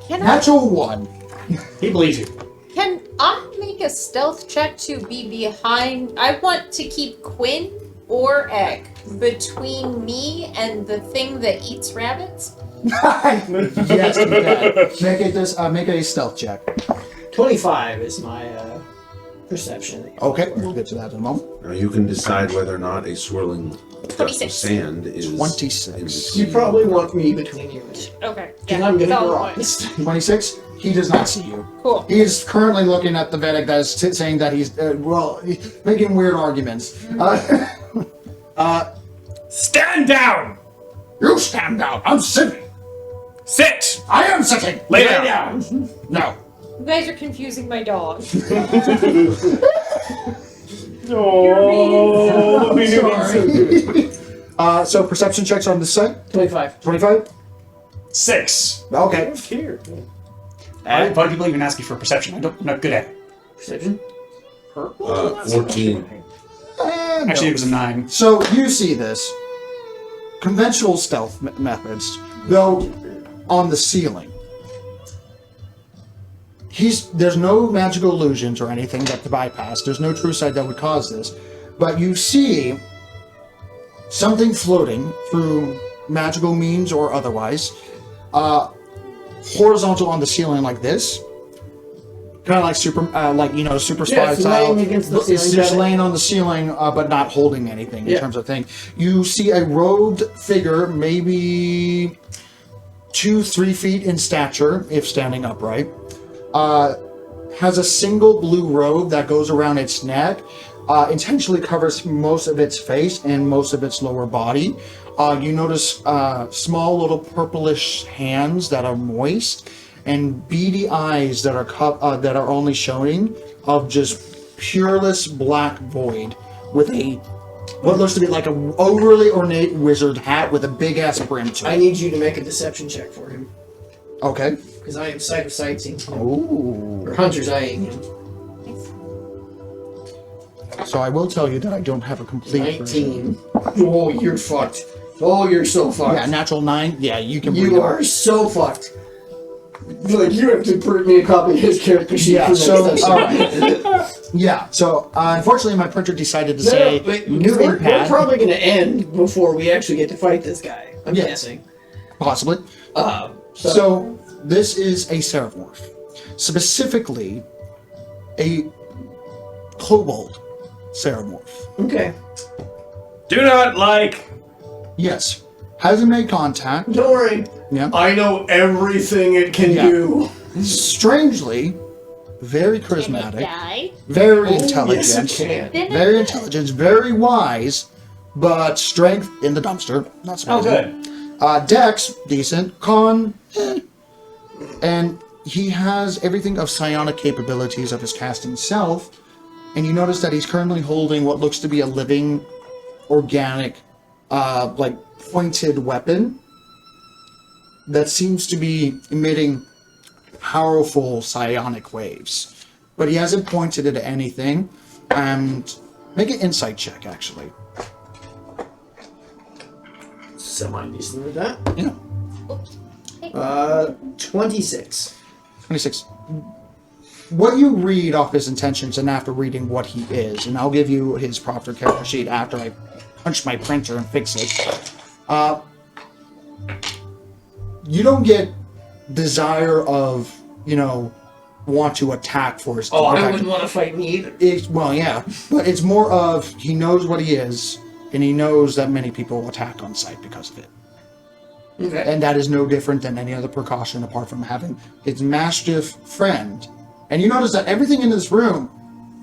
Can Natural 1. He believes you. Can I make a stealth check to be behind? I want to keep Quinn or Egg between me and the thing that eats rabbits. Yes, you can. Make a stealth check. 25 is my perception. Okay, we'll get to that in a moment. Now you can decide whether or not a swirling dust of 26. sand is 26. You probably want me between you and Okay. because I'm gonna solid go point. honest. 26. He does not see you. Cool. He is currently looking at the Veddick that is saying that he's making weird arguments. Stand down! You stand down. I'm sitting. Sit! I am sitting. Lay down! No. You guys are confusing my dog. Oh, Sorry. So perception checks on this side. 25. 25. 6. Okay. Here. Why do people even ask you for perception? I'm not good at it. Perception? 14. Actually, it was a 9. So you see this conventional stealth methods, though on the ceiling. There's no magical illusions or anything that to bypass. There's no true sight that would cause this, but you see something floating through magical means or otherwise, horizontal on the ceiling like this. Kind of like super spy it's style. laying against the It's ceiling, just got it. laying on the ceiling, but not holding anything in Yeah. terms of thing. You see a robed figure, maybe 2-3 feet in stature, if standing upright. Has a single blue robe that goes around its neck, intentionally covers most of its face and most of its lower body. You notice small little purplish hands that are moist, and beady eyes that are only showing of just pureless black void with what looks to be like an overly ornate wizard hat with a big ass brim to I it. need you to make a deception check for him. Okay. Because I am sight of sight seeing him. Ooh. Or hunter's eyeing him. So I will tell you that I don't have a complete version. 19. Oh, you're fucked. Oh, you're so fucked. Yeah, natural 9. Yeah, you can read You it. are so fucked. Like, you have to print me a copy of his character sheet. Yeah, for so, next time. Yeah, so unfortunately my printer decided to No, say wait, new we're iPad. probably going to end before we actually get to fight this guy. I'm Yeah. guessing. Possibly. So this is a Seraph, specifically a kobold Seraph. Okay. Do not Yes, hasn't made contact. Don't worry. Yeah. I know everything it can Yeah. do. Strangely, very Can it charismatic, die? very Yes, intelligent, it can. very intelligent, very wise, but strength in the dumpster. Not Oh, surprising. good. Dex, decent. Con, and he has everything of psionic capabilities of his casting self. And you notice that he's currently holding what looks to be a living, organic, like pointed weapon that seems to be emitting powerful psionic waves. But he hasn't pointed it at anything. And make an insight check, actually. Semi-decent with that. Yeah. 26. 26. What you read off his intentions and after reading what he is, and I'll give you his proper character sheet after I punch my printer and fix it. You don't get desire of, want to attack for his Oh, I protect- wouldn't want to fight me either. Well, yeah, but it's more of he knows what he is, and he knows that many people will attack on sight because of it. Okay. And that is no different than any other precaution apart from having his Mastiff friend. And you notice that everything in this room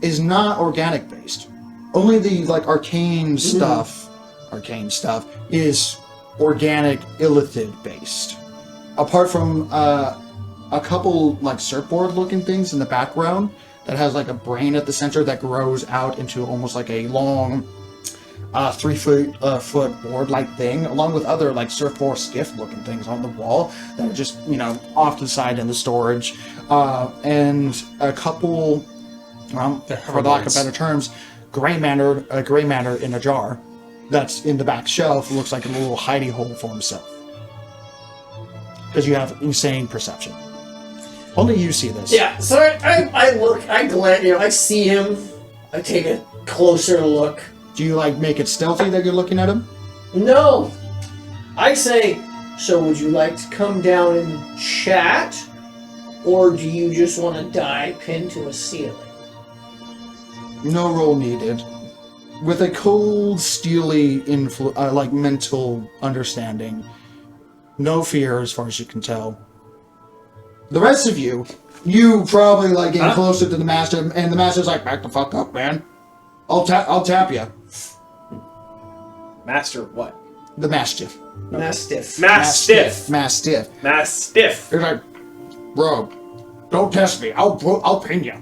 is not organic based. Only the arcane stuff is organic illithid based. Apart from a couple surfboard looking things in the background that has a brain at the center that grows out into almost like a long 3 foot board like thing, along with other surfboard skiff looking things on the wall that are just off to the side in the storage, and a couple, for lack of better terms, gray matter in a jar that's in the back shelf. Looks like a little hidey hole for himself because you have insane perception. Only you see this. Yeah, so I look, I glance, I see him, I take a closer look. Do you make it stealthy that you're looking at him? No! I say, so would you like to come down and chat? Or do you just want to die pinned to a ceiling? No roll needed. With a cold, steely mental understanding. No fear as far as you can tell. The rest of you probably getting closer to the master, and the master's like, back the fuck up, man. I'll tap you. Master what? The mastiff. Mastiff. Mastiff. Mastiff. Mastiff. He's like, bro, don't test me. I'll pin you.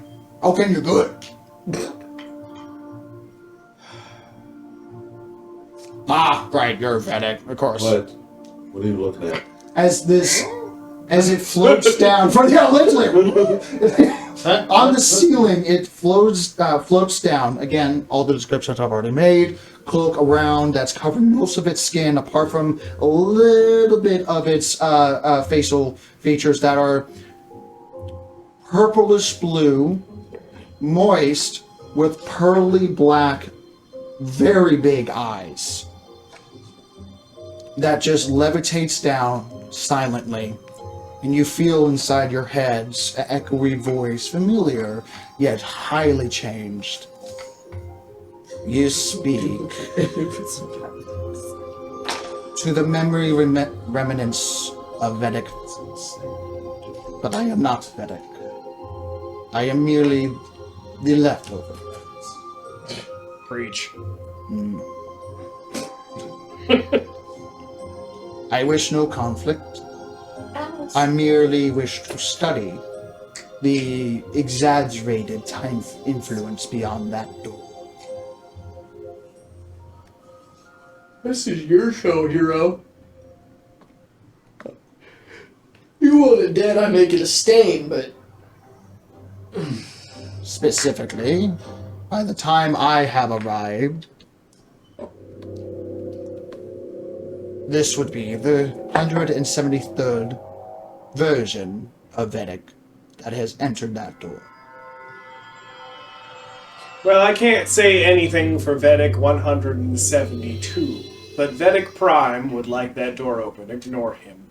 I'll pin you good. Right, you're a Veddick, of course. What? What are you looking at? As it floats down from literally on the ceiling, it floats down. Again, all the descriptions I've already made. Cloak around that's covering most of its skin, apart from a little bit of its facial features that are purplish blue, moist, with pearly black, very big eyes that just levitates down silently, and you feel inside your heads an echoey voice, familiar yet highly changed. You speak to the memory remnants of Veddick. But I am not Veddick. I am merely the leftover. Preach. I wish no conflict. Alice. I merely wish to study the exaggerated time influence beyond that door. This is your show, hero. You want it dead, I make it a stain, but Specifically, by the time I have arrived, this would be the 173rd version of Veddick that has entered that door. Well, I can't say anything for Veddick 172, but Veddick Prime would like that door open. Ignore him.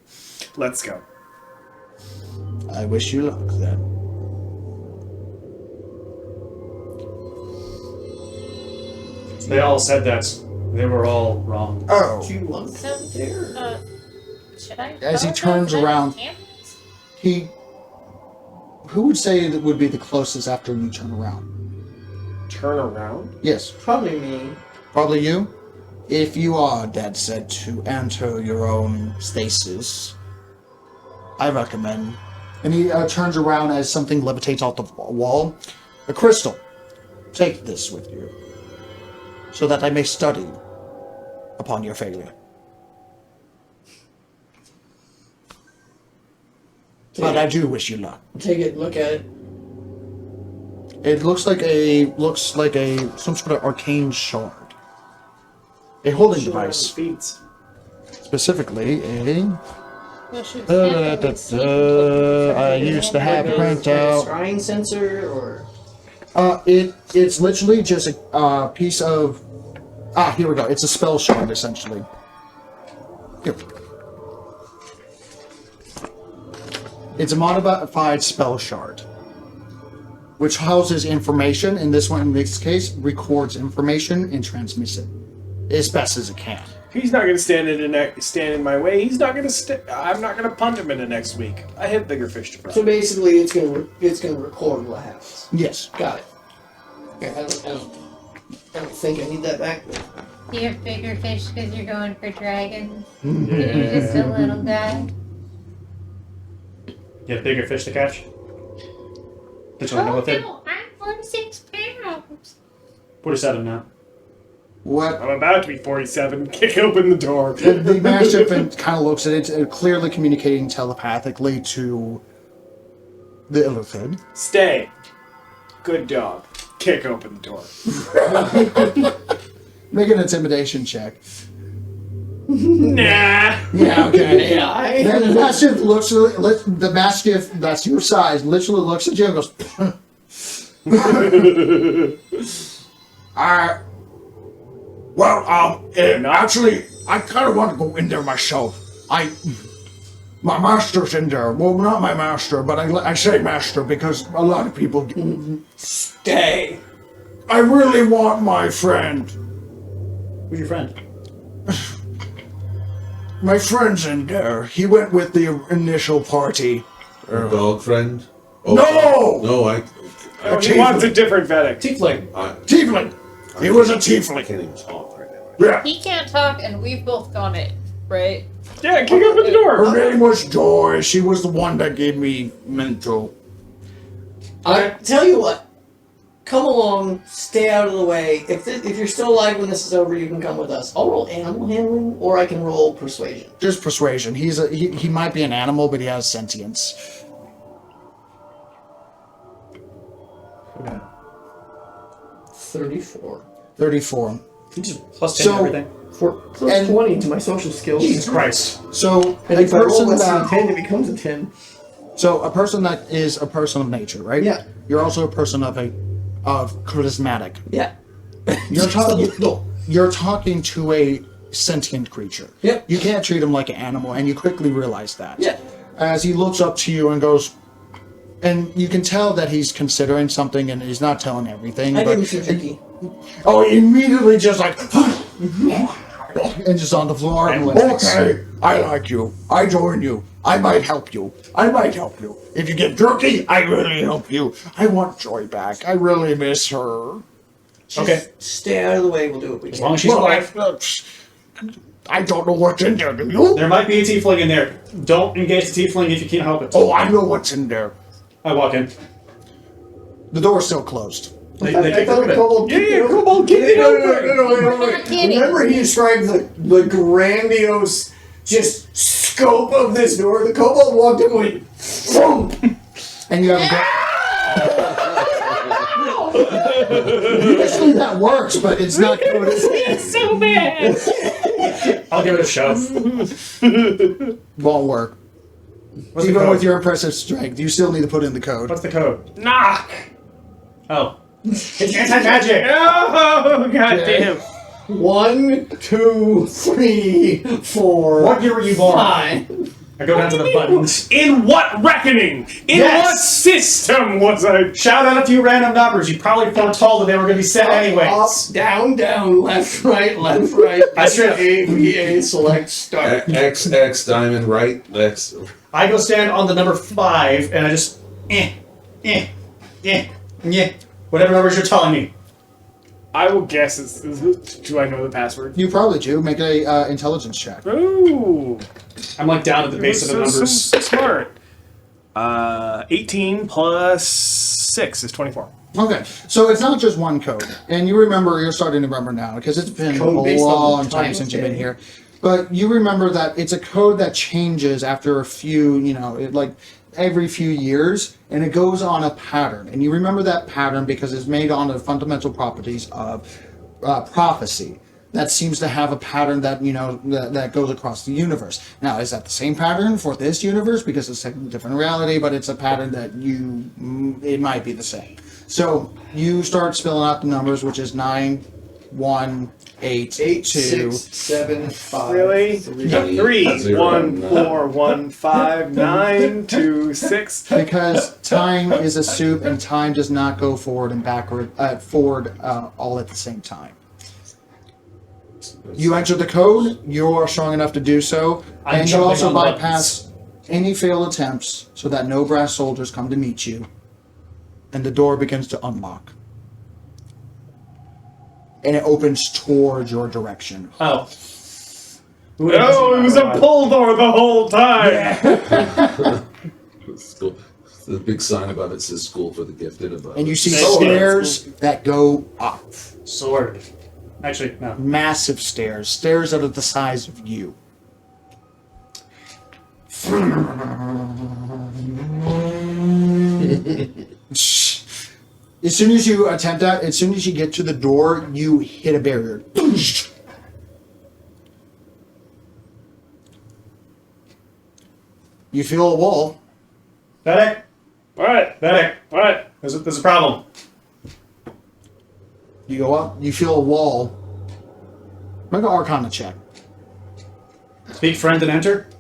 Let's go. I wish you luck then. They all said that. They were all wrong. Oh, do you want them there? Should I? As he go turns to the around- campus? who would say that would be the closest after you turn around? Turn around? Yes, Probably me. probably you. If you are dead set to enter your own stasis, I recommend. And he turns around as something levitates off the wall. A crystal. Take this with you, so that I may study upon your failure. But I do wish you luck. Take it, look at it. It looks like some sort of arcane shard. A holding device. Feats. Specifically a Well, should I used to have print Like a out. scrying sensor, or It's literally just a piece of. Here we go. It's a spell shard, essentially. Here. It's a modified spell shard, which houses information. In this case, records information and transmits it as best as it can. He's not gonna stand in my way. He's not gonna. I'm not gonna punt him into next week. I have bigger fish to fry. so basically, it's gonna record what happens. Yes. Got it. Okay, I don't think I need that back. Do you have bigger fish because you're going for dragons? You're just a little guy. You have bigger fish to catch? Did you know Oh with it? no, I'm 46 pounds. 47 now. What I'm about to be 47. Kick open the door. the master kind of looks at it, clearly communicating telepathically to the illithid. Stay. Good dog. Kick open the door. Make an intimidation check. Nah. Yeah, okay. AI. Then the mastiff looks. The mastiff that's your size literally looks at you and goes. Actually, I kind of want to go in there myself. My master's in there. Well, not my master, but I say master because a lot of people. Stay. I really want my friend. Who's your friend? My friend's in there. He went with the initial party. Dog friend? Oh, No! No, I Oh, he wants a different Veddick. Tiefling. Tiefling. He was a I tiefling. can't even talk right now. Yeah. He can't talk, and we've both gone in, right? Yeah, kick open the door. Her name was Joy. She was the one that gave me mental. I tell you what. Come along. Stay out of the way. If you're still alive when this is over, you can come with us. I'll roll animal handling, or I can roll persuasion. Just persuasion. He might be an animal, but he has sentience. Okay. 34. 34. You just plus 10 So- to everything. Plus And- 20 to my social skills. Jesus Christ. So And a if I roll person less than a that 10, it becomes a 10. a person that is a person of nature, right? Yeah. You're also a person of charismatic. Yeah. You're talking to a sentient creature. Yep. You can't treat him like an animal, and you quickly realize that. Yeah. As he looks up to you and goes, and you can tell that he's considering something, and he's not telling everything. I but give him some tricky. Oh, immediately just like, And just on the floor. And Okay, I like you. I join you. I might help you. I might help you. If you get jerky, I really help you. I want Joy back. I really miss her. Okay. Stay out of the way. We'll do what we As can. long as she's alive. I don't know what's in there, do you? There might be a tiefling in there. Don't engage the tiefling if you can't help it. Oh, I know what's in there. I walk in. The door's still closed. They I kick thought it the open. kobold kicked it open. Kobold kicked it open. Not kidding. Remember he described the grandiose just scope of this door? The kobold walked in going, boom! And you have usually that works, but it's not good. It's so bad. I'll give it a shove. Won't work. What's the Even code? with your impressive strength, you still need to put in the code. What's the code? Knock. Oh. It's anti-magic! Oh, goddamn. 1, 2, 3, 4. What year were you born? 5. I go down to the buttons. In what reckoning? In Yes. what system was I? Shout out a few random numbers. You probably foretold that they were going to be set anyways. Up, down, down, left, right, I should have. A, B, A, select, start. XX diamond right. That's I go stand on the number 5, and I just whatever numbers you're telling me. I will guess do I know the password? You probably do. Make a intelligence check. Ooh. I'm like down at the base of the numbers. So smart. 18 plus 6 is 24. Okay, so it's not just one code, and you're starting to remember now because it's been Code a based on the long time time since of you've been day. here. But you remember that it's a code that changes after a few, like every few years, and it goes on a pattern. And you remember that pattern because it's made on the fundamental properties of prophecy. That seems to have a pattern that that goes across the universe. Now, is that the same pattern for this universe? Because it's a different reality, but it's a pattern that it might be the same. So you start spilling out the numbers, which is 9, 1, 8, 8, 2. 6, 7, 5. Really? 3, Zero, 1, nine. 4, 1, 5, 9, 2, 6. Because time is a soup, and time does not go forward and forward all at the same time. You enter the code. You are strong enough to do so, I'm and you jumping also on bypass any failed attempts, so that no brass soldiers come to meet you, and the door begins to unlock, and it opens towards your direction. Oh. Oh, it was a pull door the whole time. school. The big sign above it says "School for the Gifted." Above. And you see Oh, stairs that go up. Sword. Actually, no. Massive stairs that are the size of you. As soon as you attempt that, as soon as you get to the door, you hit a barrier. You feel a wall. Veddick? What? Veddick? What? There's a problem. You go up, you feel a wall. Make an Arcana check. Speak friend and enter?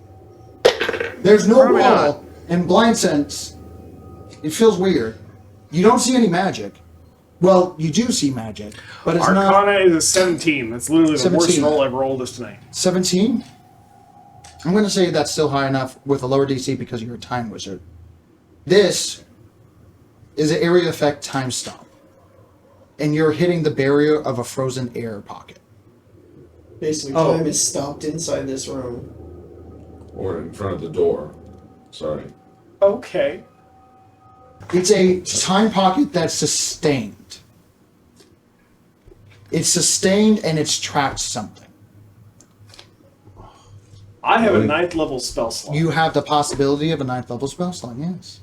There's no Probably wall. In blind sense, it feels weird. You don't see any magic. Well, you do see magic, but it's not Arcana is a 17. That's literally the 17. worst roll I've rolled this tonight. 17. I'm going to say that's still high enough with a lower DC because you're a time wizard. This is an area effect time stop, and you're hitting the barrier of a frozen air pocket. Basically, Oh. time is stopped inside this room. or in front of the door. Sorry. Okay. It's a time pocket that's sustained. It's sustained and it's trapped something. I have a 9th level spell slot. You have the possibility of a 9th level spell slot, yes.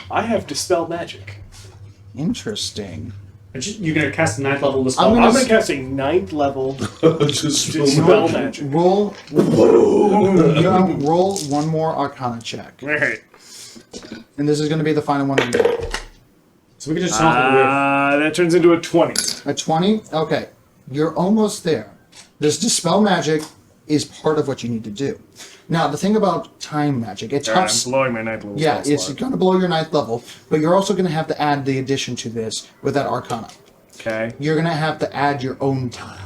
I have Dispel Magic. Interesting. You're going to cast a 9th level dispel. I'm gonna I'm going to cast a 9th level Just Dispel Magic. Roll one more Arcana check. Alright. And this is going to be the final one of the day. So we can just turn off the roof. That turns into a 20. A 20? Okay. You're almost there. This Dispel Magic is part of what you need to do. Now, the thing about time magic, it Alright, touches... I'm blowing my 9th level Yeah, spell it's slot. going to blow your 9th level, but you're also going to have to add the addition to this with that Arcana. Okay. You're going to have to add your own time.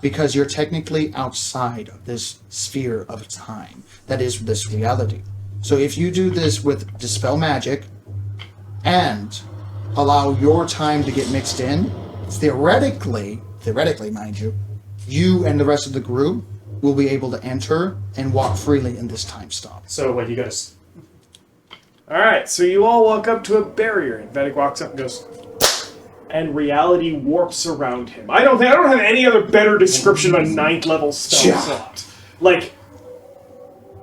because you're technically outside of this sphere of time that is this reality. So if you do this with Dispel Magic and allow your time to get mixed in, theoretically, mind you, you and the rest of the group will be able to enter and walk freely in this time stop. So what, you guys... Alright, so you all walk up to a barrier, and Veddick walks up and goes, and reality warps around him. I don't have any other better description of a 9th level spell slot. Like,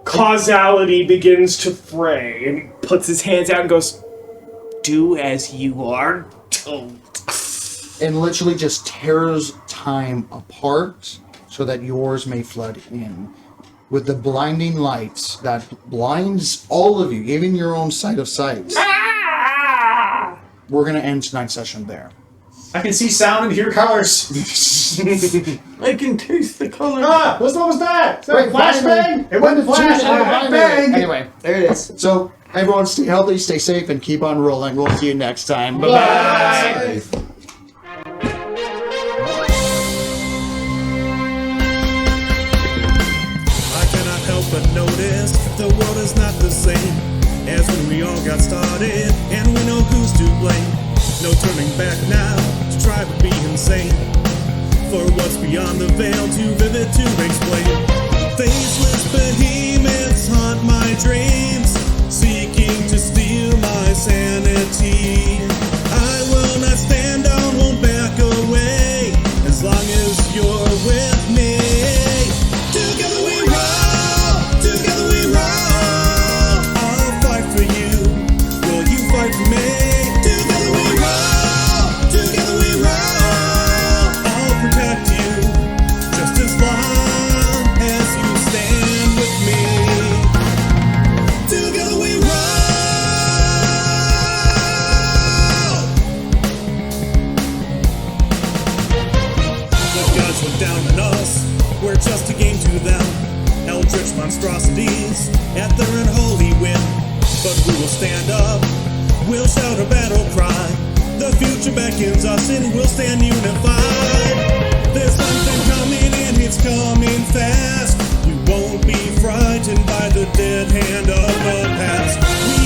causality begins to fray, and he puts his hands out and goes, do as you are told. And literally just tears time apart so that yours may flood in. With the blinding lights that blinds all of you, even your own sight of sight. We're going to end tonight's session there. I can see sound and hear colors. I can taste the color. What was that? Is that a flashbang? It wasn't a flash. Bang. Anyway, There it is. so everyone stay healthy, stay safe, and keep on rolling. We'll see you next time. Bye-bye. Bye. I cannot help but notice the world is not the same as when we all got started, and we know who's to blame. No turning back now to try to be insane. For what's beyond the veil, too vivid to explain. Faceless behemoths haunt my dreams, seeking to steal my sanity. I will not stand down, won't back away, as long as you're with me. Together we roll, together we roll. I'll fight for you, will you fight for me? Together we roll, I'll protect you, just as long as you stand with me. Together we roll. The gods look down on us, we're just a game to them. Eldritch monstrosities at their unholy whim. But we will stand up, we'll shout a battle cry. The future beckons us and we'll stand unified. There's something coming and it's coming fast. We won't be frightened by the dead hand of the past. We